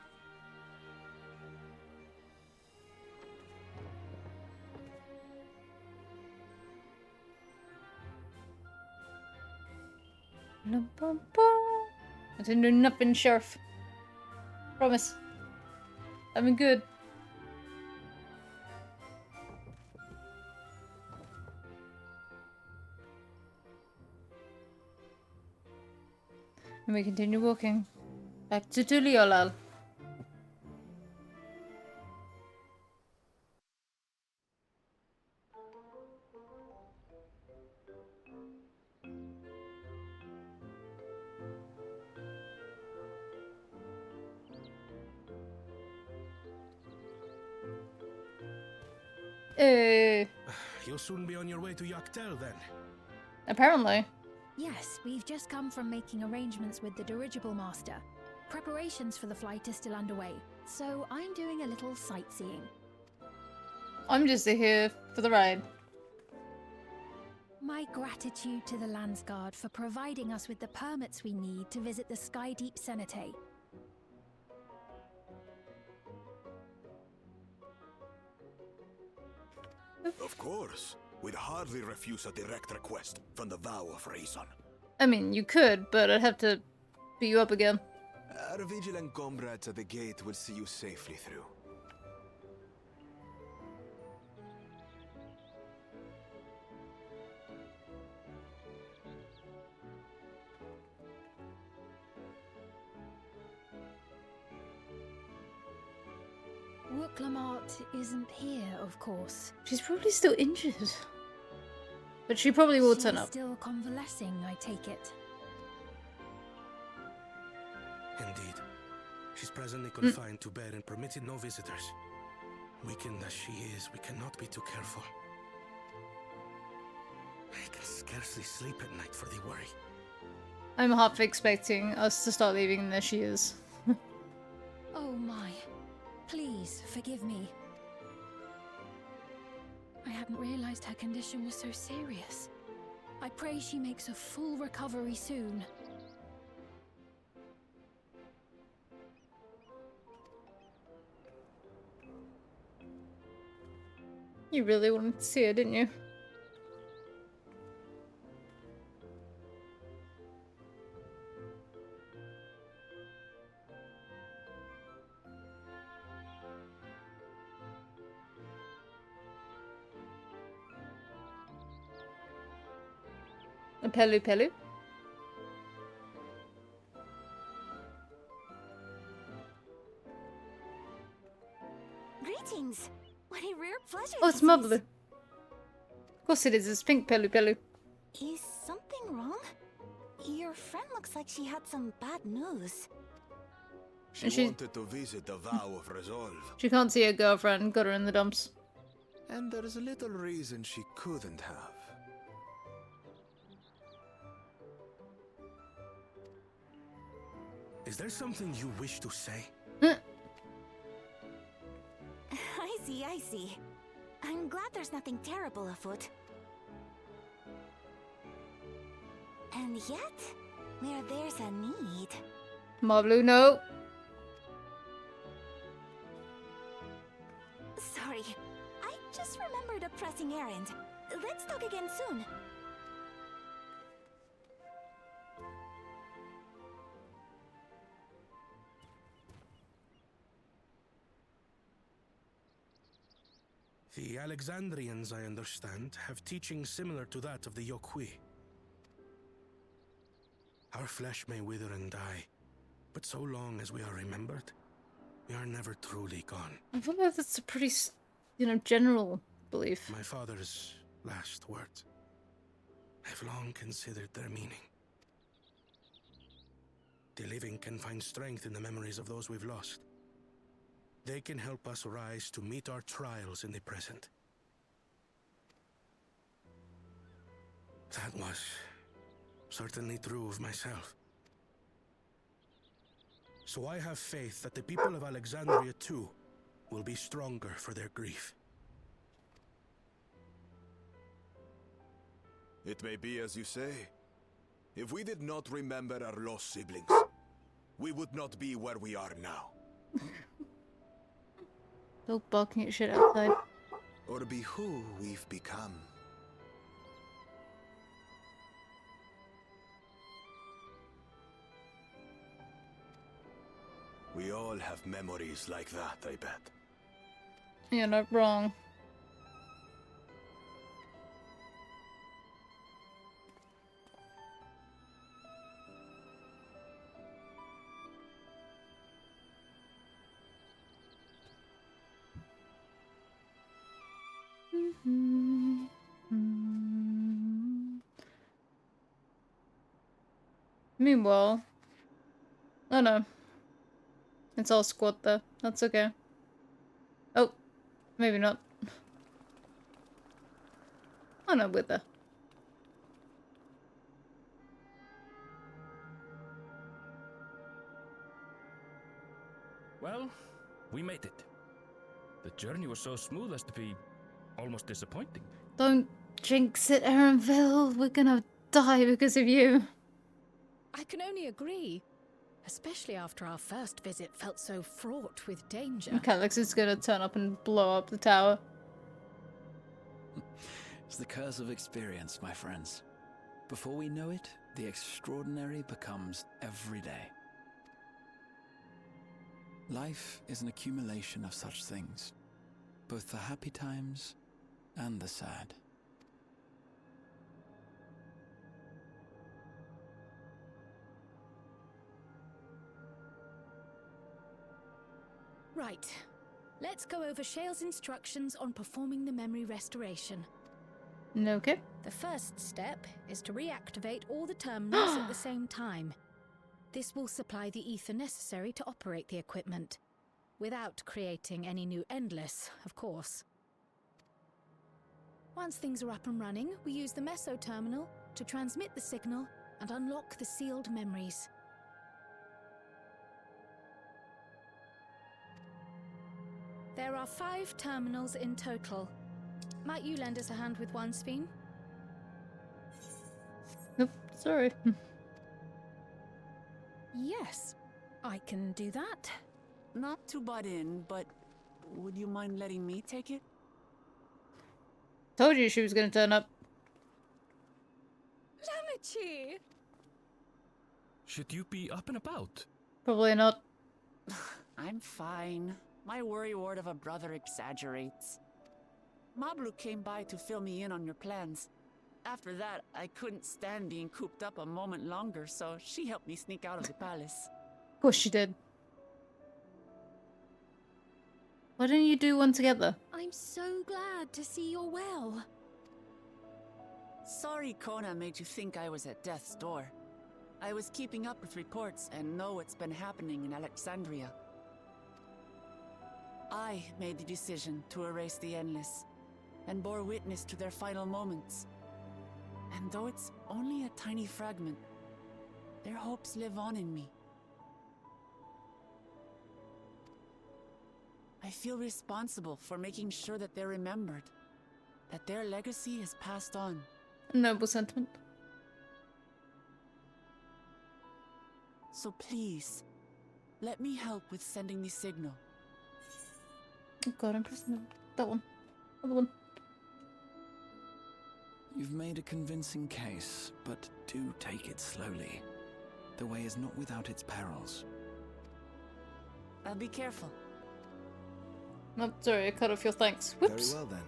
I didn't do nothing, Sheriff. Promise. I've been good. And we continue walking back to Tuliolal. You'll soon be on your way to Yaktel then. Apparently. Yes, we've just come from making arrangements with the dirigible master. Preparations for the flight are still underway, so I'm doing a little sightseeing. I'm just here for the ride. My gratitude to the Landsguard for providing us with the permits we need to visit the Skydeep Cenotaph. Of course. We'd hardly refuse a direct request from the Vow of Reason. I mean, you could, but I'd have to beat you up again. Our vigilant comrades at the gate will see you safely through. Wooklamart isn't here, of course. She's probably still injured. But she probably will turn up. Still convalescing, I take it. Indeed. She's presently confined to bed and permitted no visitors. Weakened as she is, we cannot be too careful. I can scarcely sleep at night for the worry. I'm half expecting us to start leaving and there she is. Oh my. Please, forgive me. I hadn't realized her condition was so serious. I pray she makes a full recovery soon. You really wanted to see her, didn't you? A Pelu Pelu. Greetings. What a rare pleasure. Oh, it's this Mablu. is. Of course it is. It's pink Pelu Pelu. Is something wrong? Your friend looks like she had some bad news. She wanted to visit the Vow of Resolve. She can't see her girlfriend. Got her in the dumps. And there is a little reason she couldn't have. Is there something you wish to say? I see, I see. I'm glad there's nothing terrible afoot. And yet, where there's a need... Mablu, no. Sorry, I just remembered a pressing errand. Let's talk again soon. The Alexandrians, I understand, have teaching similar to that of the Yokui. Our flesh may wither and die, but so long as we are remembered, we are never truly gone. I feel like that's a pretty, general belief. My father's last words. I've long considered their meaning. The living can find strength in the memories of those we've lost. They can help us rise to meet our trials in the present. That was certainly true of myself. So I have faith that the people of Alexandria too will be stronger for their grief. It may be as you say. If we did not remember our lost siblings, we would not be where we are now. Still barking at shit outside. Or be who we've become. We all have memories like that, I bet. You're not wrong. Meanwhile, oh no, it's all squat there. That's okay. Oh, maybe not. Oh no, with her. Well, we made it. The journey was so smooth as to be almost disappointing. Don't jinx it, Erenville. We're gonna die because of you. I can only agree. Especially after our first visit felt so fraught with danger. Calyx is gonna turn up and blow up the tower. It's the curse of experience, my friends. Before we know it, the extraordinary becomes everyday. Life is an accumulation of such things, both the happy times and the sad. Right. Let's go over Shale's instructions on performing the memory restoration. Okay. The first step is to reactivate all the terminals at the same time. This will supply the ether necessary to operate the equipment, without creating any new endless, of course. Once things are up and running, we use the meso terminal to transmit the signal and unlock the sealed memories. There are 5 terminals in total. Might you lend us a hand with one, Sveen? Nope, sorry. Yes, I can do that. Not to butt in, but would you mind letting me take it? Told you she was gonna turn up. Lamichi! Should you be up and about? Probably not. I'm fine. My worrywart of a brother exaggerates. Mablu came by to fill me in on your plans. After that, I couldn't stand being cooped up a moment longer, so she helped me sneak out of the palace. Of course she did. Why don't you do one together? I'm so glad to see you're well. Sorry Kona made you think I was at death's door. I was keeping up with reports and know what's been happening in Alexandria. I made the decision to erase the Endless, and bore witness to their final moments. And though it's only a tiny fragment, their hopes live on in me. I feel responsible for making sure that they're remembered, that their legacy is passed on. Noble sentiment. So please, let me help with sending the signal. Oh god, I'm pressing that one. Other one. You've made a convincing case, but do take it slowly. The way is not without its perils. I'll be careful. Oh, sorry, I cut off your thanks. Whoops. Very well then.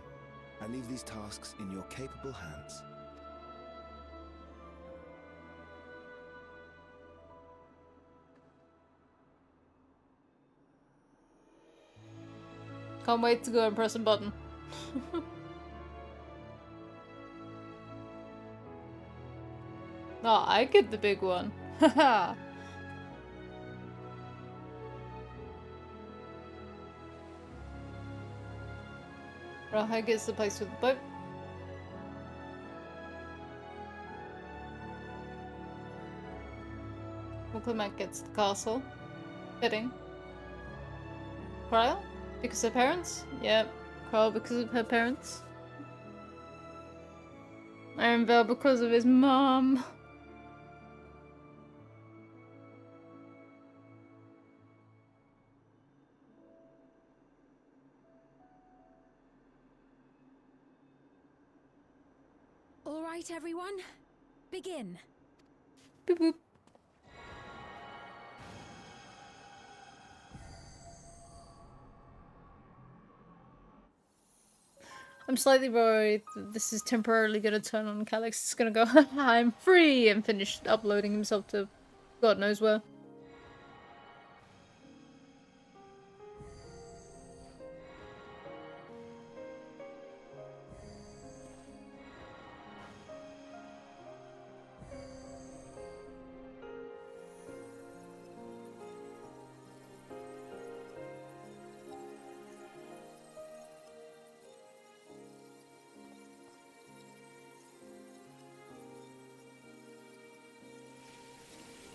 I leave these tasks in your capable hands. Can't wait to go and press a button. Oh, I get the big one. Haha. Raha gets the place with the boat. Clement gets the castle. Fitting. Cryle? Because of her parents? Yep. Cryle because of her parents. Ironvale because of his mom. All right, everyone. Begin. Boop boop. I'm slightly worried that this is temporarily going to turn on Calyx. It's going to go, I'm free, and finish uploading himself to God knows where.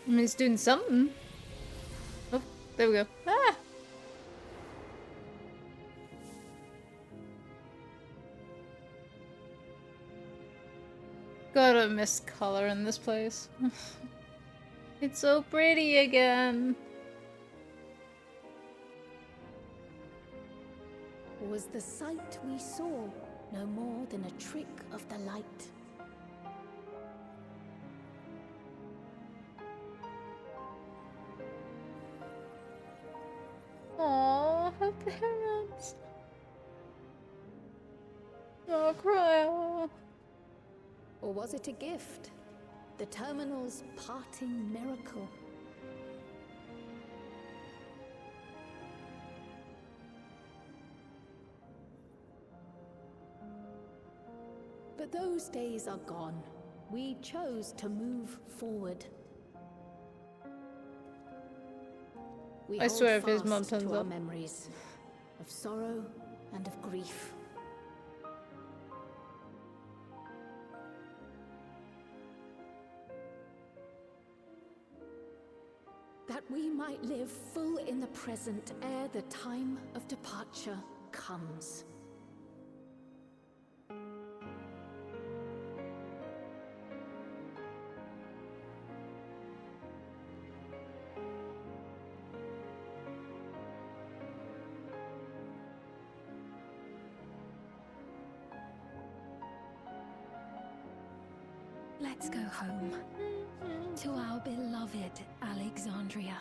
I mean, it's doing something. Oh, there we go. Ah! Gotta miss color in this place. It's so pretty again. Was the sight we saw no more than a trick of the light? Aww, her parents. Oh, cry. Or was it a gift? The Terminal's parting miracle? But those days are gone. We chose to move forward. We I swear if his hold mom fast turns to our up. memories of sorrow and of grief. That we might live full in the present ere the time of departure comes. Let's go home. To our beloved Alexandria.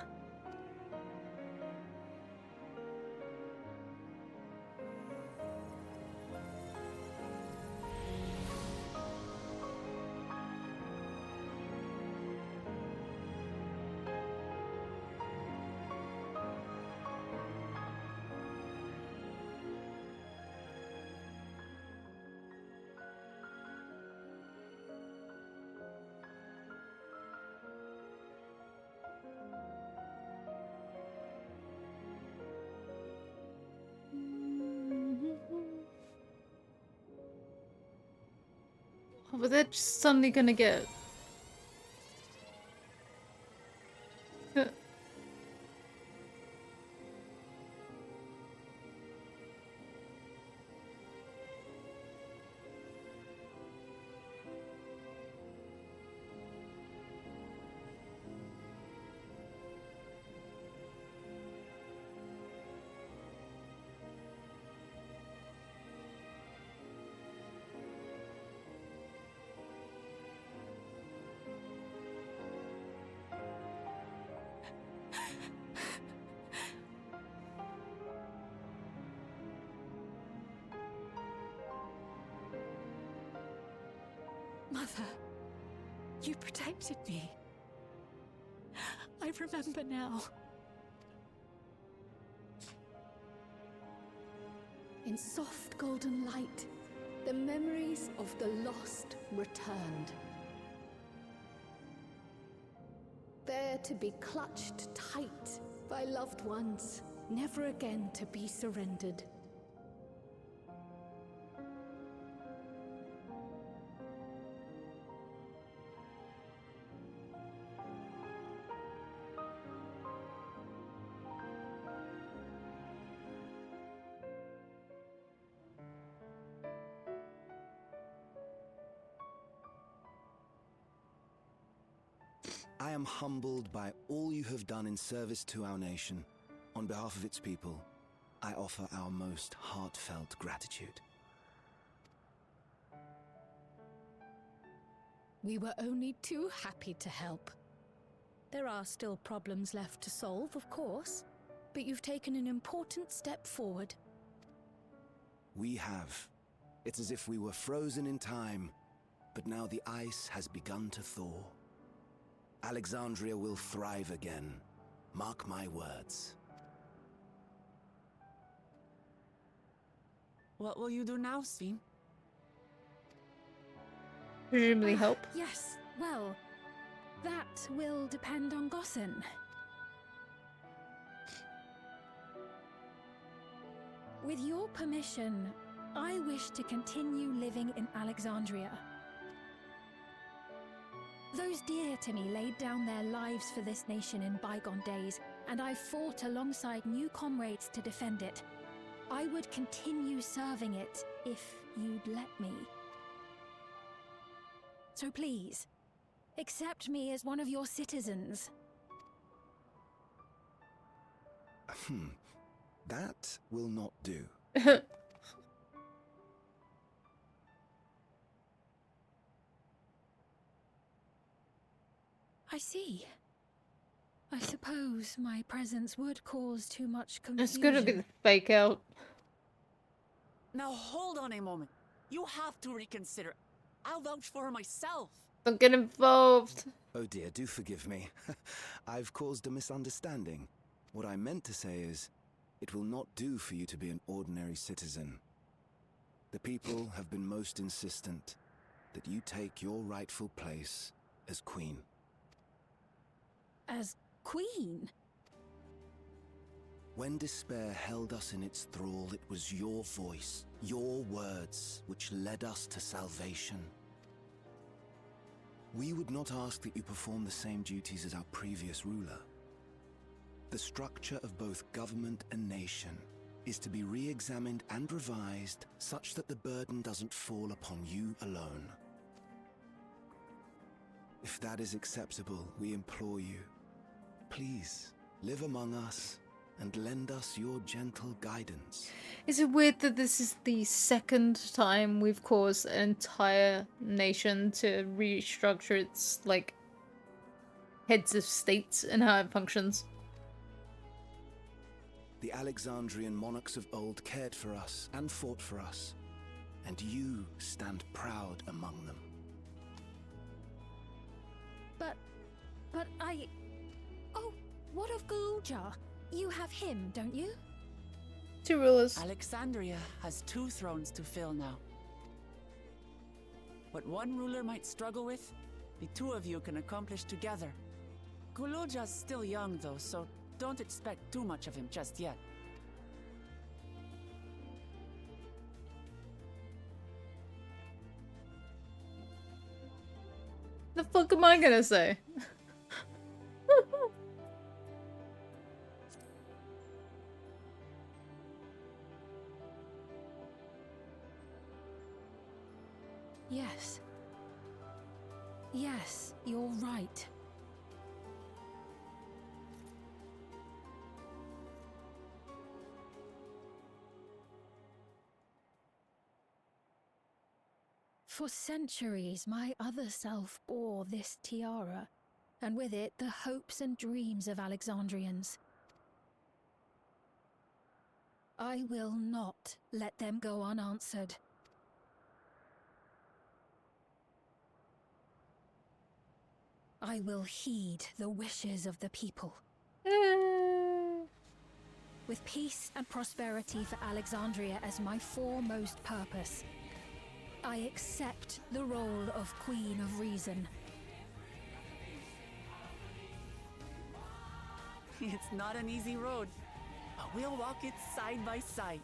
But they're just suddenly gonna get... Mother, you protected me. I remember now. In soft golden light, the memories of the lost returned. There to be clutched tight by loved ones, never again to be surrendered. I am humbled by all you have done in service to our nation. On behalf of its people, I offer our most heartfelt gratitude. We were only too happy to help. There are still problems left to solve, of course, but you've taken an important step forward. We have. It's as if we were frozen in time, but now the ice has begun to thaw. Alexandria will thrive again. Mark my words. What will you do now, Sven? Presumably help. Yes, well, that will depend on Gossen. With your permission, I wish to continue living in Alexandria. Those dear to me laid down their lives for this nation in bygone days, and I fought alongside new comrades to defend it. I would continue serving it if you'd let me. So please, accept me as one of your citizens. That will not do. I see. I suppose my presence would cause too much confusion. It's gonna be the fake out. Now hold on a moment. You have to reconsider. I'll vouch for her myself. Don't get involved. Oh dear, do forgive me. I've caused a misunderstanding. What I meant to say is, it will not do for you to be an ordinary citizen. The people have been most insistent that you take your rightful place as queen. As queen? When despair held us in its thrall, it was your voice, your words, which led us to salvation. We would not ask that you perform the same duties as our previous ruler. The structure of both government and nation is to be re-examined and revised such that the burden doesn't fall upon you alone. If that is acceptable, we implore you, please live among us and lend us your gentle guidance. Is it weird that this is the second time we've caused an entire nation to restructure its, like, heads of states and how it functions? The Alexandrian monarchs of old cared for us and fought for us, and you stand proud among them. But I... Oh, what of Galuja? You have him, don't you? 2 rulers. Alexandria has 2 thrones to fill now. What one ruler might struggle with, the 2 of you can accomplish together. Galuja's still young though, so don't expect too much of him just yet. The fuck am I gonna say? Yes. Yes, you're right. For centuries, my other self bore this tiara, and with it the hopes and dreams of Alexandrians. I will not let them go unanswered. I will heed the wishes of the people. With peace and prosperity for Alexandria as my foremost purpose, I accept the role of Queen of Reason. It's not an easy road, but we'll walk it side by side.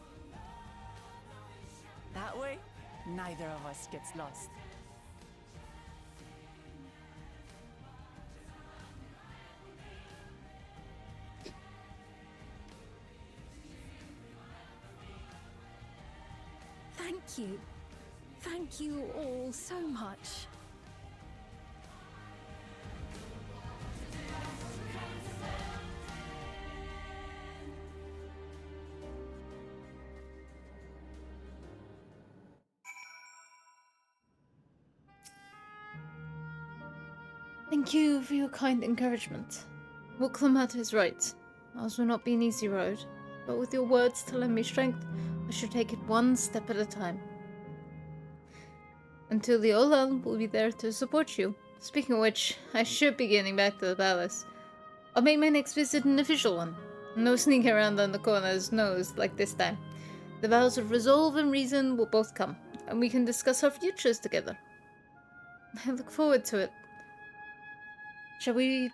That way, neither of us gets lost. Thank you. Thank you all so much. Thank you for your kind encouragement. Wuklamata is right. Ours will not be an easy road, but with your words to lend me strength, I should take it one step at a time. Until the Olal will be there to support you. Speaking of which, I should be getting back to the palace. I'll make my next visit an official one. No sneaking around on the corner's nose like this time. The vows of resolve and reason will both come, and we can discuss our futures together. I look forward to it. Shall we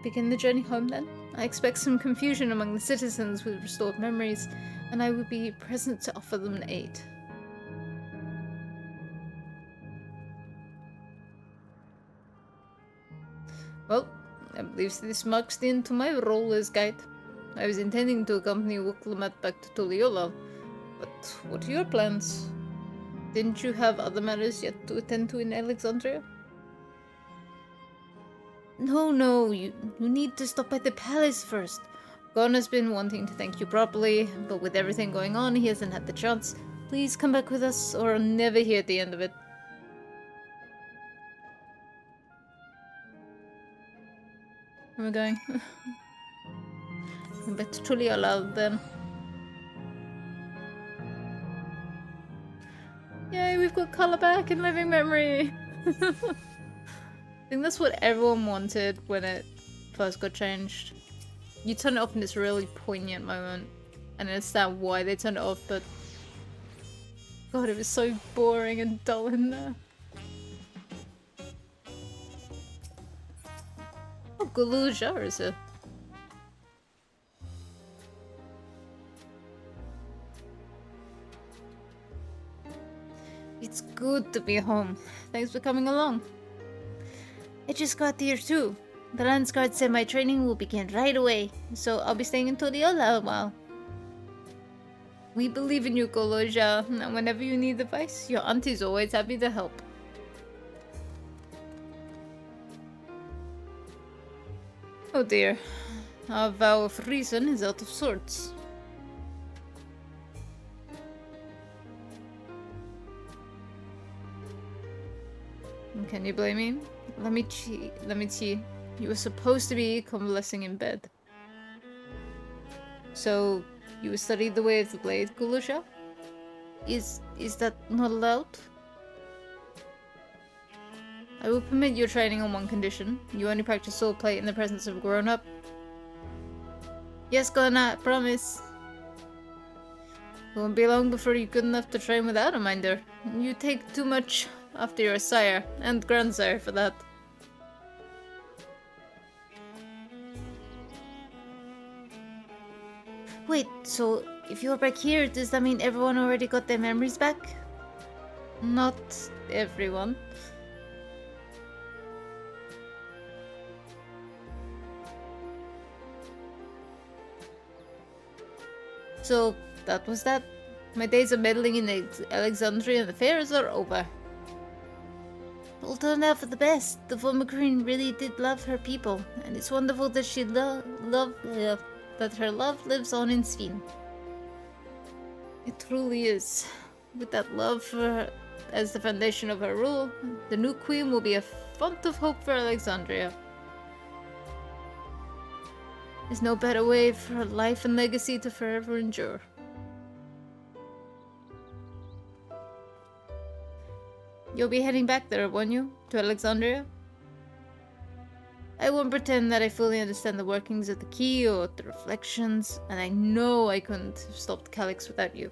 begin the journey home then? I expect some confusion among the citizens with restored memories, and I will be present to offer them aid. Well, I believe this marks the end to my role as guide. I was intending to accompany Wuklamat back to Tuliolal, but what are your plans? Didn't you have other matters yet to attend to in Alexandria? No, you need to stop by the palace first. Gon has been wanting to thank you properly, but with everything going on, he hasn't had the chance. Please come back with us, or I'll never hear the end of it. Where am I going? Going back to Tuliolal then. Yay, we've got colour back in living memory! I think that's what everyone wanted when it first got changed. You turn it off in this really poignant moment, and I understand why they turned it off, but God, it was so boring and dull in there. Oh, Guluja is it? It's good to be home. Thanks for coming along. I just got here too. The Lance Guard said my training will begin right away, so I'll be staying in Todiola a while. We believe in you, Goloja, and whenever you need advice, your auntie's always happy to help. Oh dear, our vow of reason is out of sorts. Can you blame me? Let me see. You were supposed to be convalescing in bed. So, you studied the way of the blade, Gulusha? Is that not allowed? I will permit your training on one condition. You only practice swordplay in the presence of a grown-up. Yes, Glenna, promise. It won't be long before you're good enough to train without a minder. You take too much after your sire, and grandsire for that. Wait, so if you're back here, does that mean everyone already got their memories back? Not everyone. So, that was that. My days of meddling in the Alexandrian affairs are over. All turned out for the best. The former queen really did love her people, and it's wonderful that that her love lives on in Sveen. It truly is. With that love for her as the foundation of her rule, the new queen will be a font of hope for Alexandria. There's no better way for her life and legacy to forever endure. You'll be heading back there, won't you? To Alexandria? I won't pretend that I fully understand the workings of the key or the reflections, and I know I couldn't have stopped Calyx without you.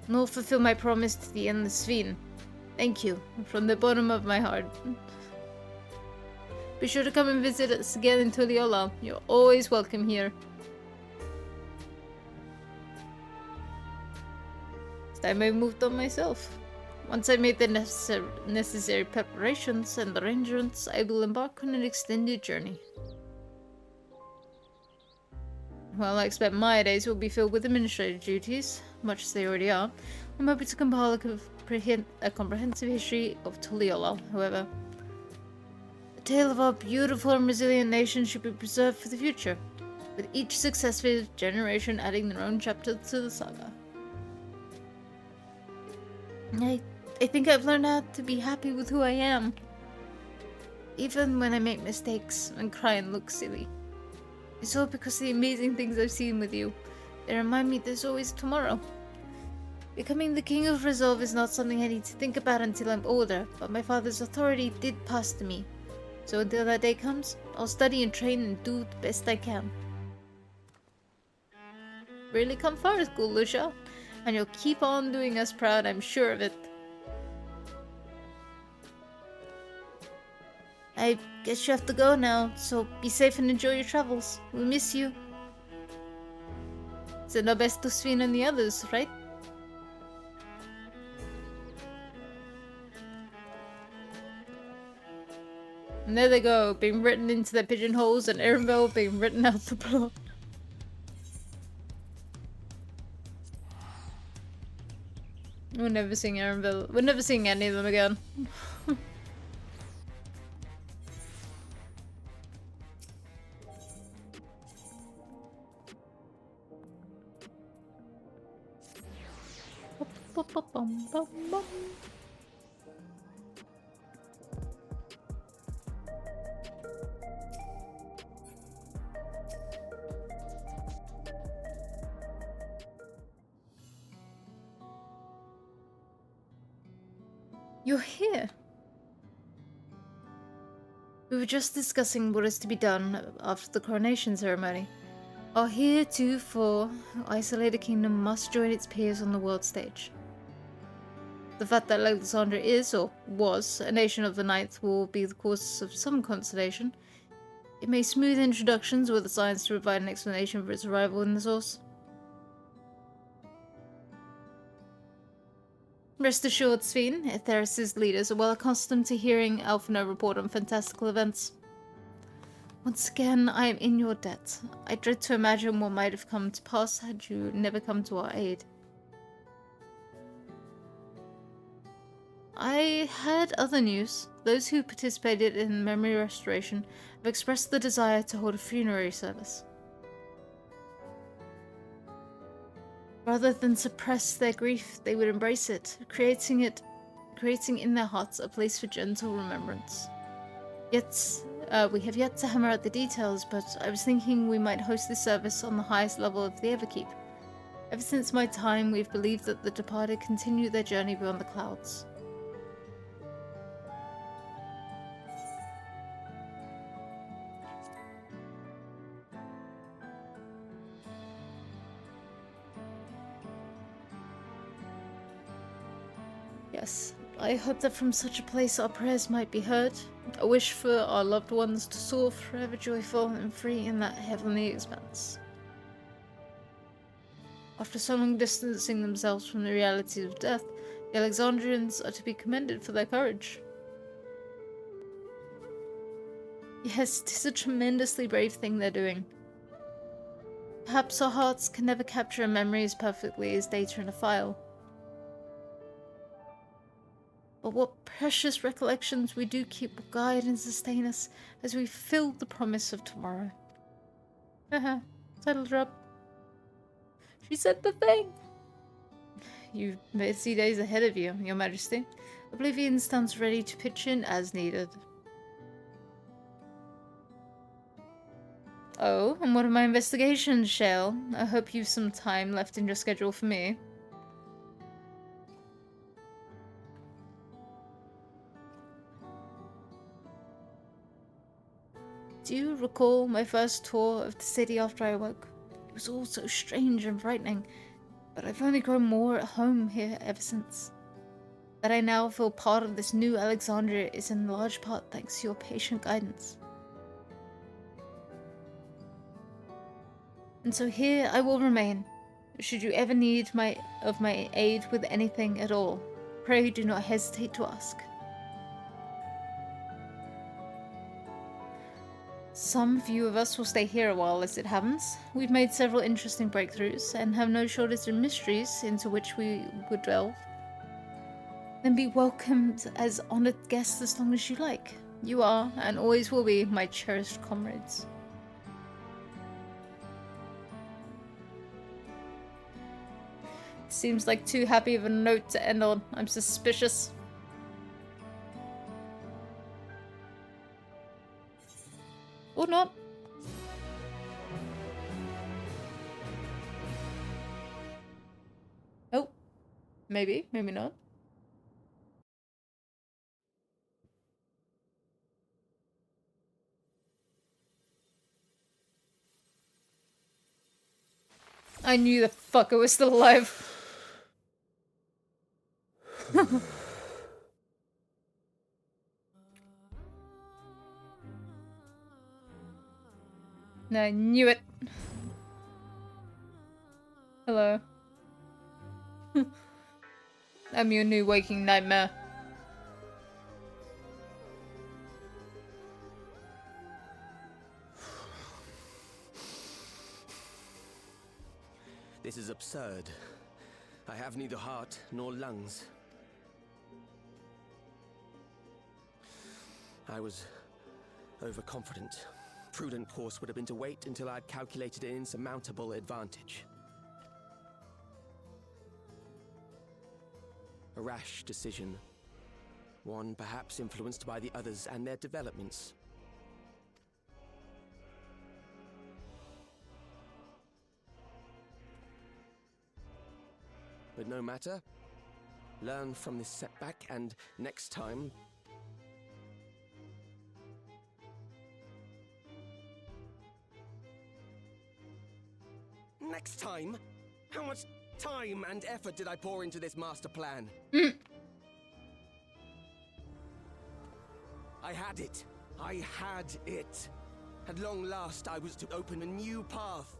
Nor fulfill my promise to the endless Sveen. Thank you, from the bottom of my heart. Be sure to come and visit us again in Tuliyollal. You're always welcome here. It's time I moved on myself. Once I made the necessary preparations and arrangements, I will embark on an extended journey. While I expect my days will be filled with administrative duties, much as they already are, I'm hoping to compile a comprehensive history of Tuliyollal, however. The tale of our beautiful and resilient nation should be preserved for the future, with each successive generation adding their own chapter to the saga. I think I've learned how to be happy with who I am, even when I make mistakes and cry and look silly. It's all because of the amazing things I've seen with you. They remind me there's always tomorrow. Becoming the King of Resolve is not something I need to think about until I'm older, but my father's authority did pass to me. So until that day comes, I'll study and train and do the best I can. Really come far, school, Lucia, and you'll keep on doing us proud, I'm sure of it. I guess you have to go now, so be safe and enjoy your travels. We'll miss you. Send our best to Sveen and the others, right? And there they go, being written into their pigeonholes, and Erenville being written out the plot. We're never seeing Erenville. We're never seeing any of them again. You're here. We were just discussing what is to be done after the coronation ceremony. Our heretofore isolated kingdom must join its peers on the world stage. The fact that Alexandria is, or was, a nation of the Ninth will be the cause of some consolation. It may smooth introductions with the science to provide an explanation for its arrival in the source. Rest assured, Sveen, Etheris' leaders are well accustomed to hearing Alphinaud report on fantastical events. Once again, I am in your debt. I dread to imagine what might have come to pass had you never come to our aid. I heard other news. Those who participated in memory restoration have expressed the desire to hold a funerary service. Rather than suppress their grief, they would embrace it, creating in their hearts a place for gentle remembrance. Yet, we have yet to hammer out the details, but I was thinking we might host this service on the highest level of the Everkeep. Ever since my time, we've believed that the departed continue their journey beyond the clouds. Yes, I hope that from such a place our prayers might be heard. A wish for our loved ones to soar forever joyful and free in that heavenly expanse. After so long distancing themselves from the realities of death, the Alexandrians are to be commended for their courage. Yes, 'tis a tremendously brave thing they're doing. Perhaps our hearts can never capture a memory as perfectly as data in a file. But what precious recollections we do keep will guide and sustain us as we fill the promise of tomorrow. Haha, title drop. She said the thing! You've busy days ahead of you, Your Majesty. Oblivion stands ready to pitch in as needed. Oh, and what are my investigations, Shale? I hope you've some time left in your schedule for me. Do you recall my first tour of the city after I awoke? It was all so strange and frightening, but I've only grown more at home here ever since. That I now feel part of this new Alexandria is in large part thanks to your patient guidance. And so here I will remain, should you ever need my aid with anything at all. Pray do not hesitate to ask. Some few of us will stay here a while as it happens. We've made several interesting breakthroughs and have no shortage of mysteries into which we would delve. Then be welcomed as honored guests as long as you like. You are, and always will be, my cherished comrades. Seems like too happy of a note to end on. I'm suspicious. Or not. Oh. Maybe, maybe not. I knew the fucker was still alive. I knew it. Hello. I'm your new waking nightmare. This is absurd. I have neither heart nor lungs. I was overconfident. Prudent course would have been to wait until I'd calculated an insurmountable advantage. A rash decision. One perhaps influenced by the others and their developments. But no matter. Learn from this setback and next time... Next time? How much time and effort did I pour into this master plan? I had it. I had it. At long last, I was to open a new path.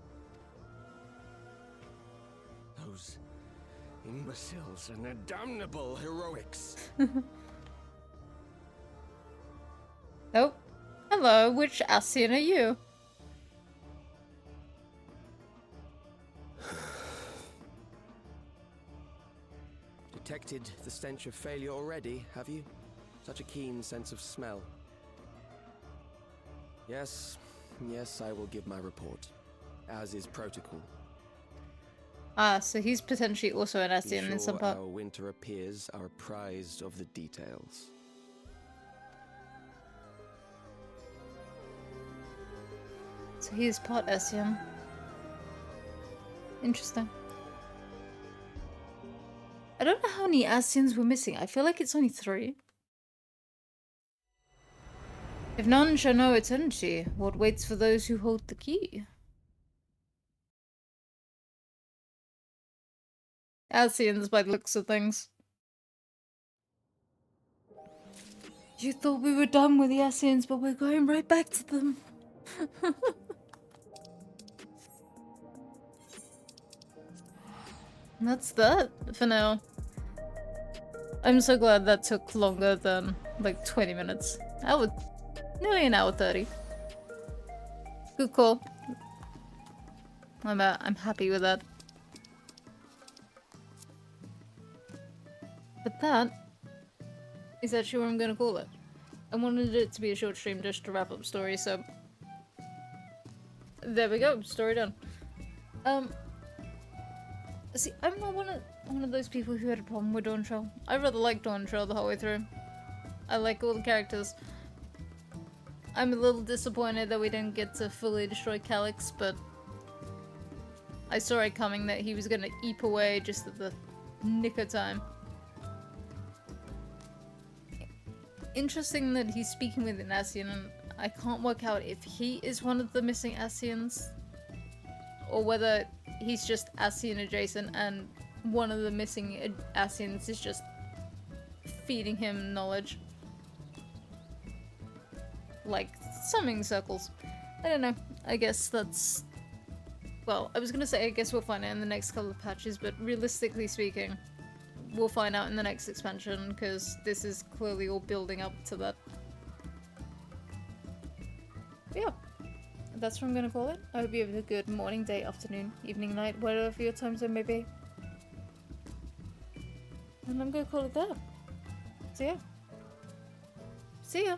Those imbeciles and their damnable heroics. Oh. Hello, which Ascian are you? Detected the stench of failure already, have you? Such a keen sense of smell. Yes, I will give my report, as is protocol. Ah, so he's potentially also an Ascian in some part. Our winter peers are apprised of the details. So he is part Ascian. Interesting. I don't know how many Ascians we're missing. I feel like it's only 3. If none shall know eternity, what waits for those who hold the key? Ascians by the looks of things. You thought we were done with the Ascians, but we're going right back to them. That's that for now. I'm so glad that took longer than like 20 minutes. Nearly an hour 30. Good call. I'm happy with that. But that is actually what I'm gonna call it. I wanted it to be a short stream just to wrap up story, so there we go, story done. See, I'm not one of those people who had a problem with Dawn Trail. I rather like Dawn Trail the whole way through. I like all the characters. I'm a little disappointed that we didn't get to fully destroy Calyx, but I saw it coming that he was gonna eep away just at the nick of time. Interesting that he's speaking with an Ascian, and I can't work out if he is one of the missing Ascians, or whether he's just Ascian adjacent and one of the missing Ascians is just feeding him knowledge. Like summoning circles. I don't know. I guess that's... Well, I was gonna say I guess we'll find out in the next couple of patches, but realistically speaking, we'll find out in the next expansion, because this is clearly all building up to that. But yeah, that's what I'm gonna call it. I hope you have a good morning, day, afternoon, evening, night, whatever your time zone may be. And I'm gonna call it there. So yeah. See ya!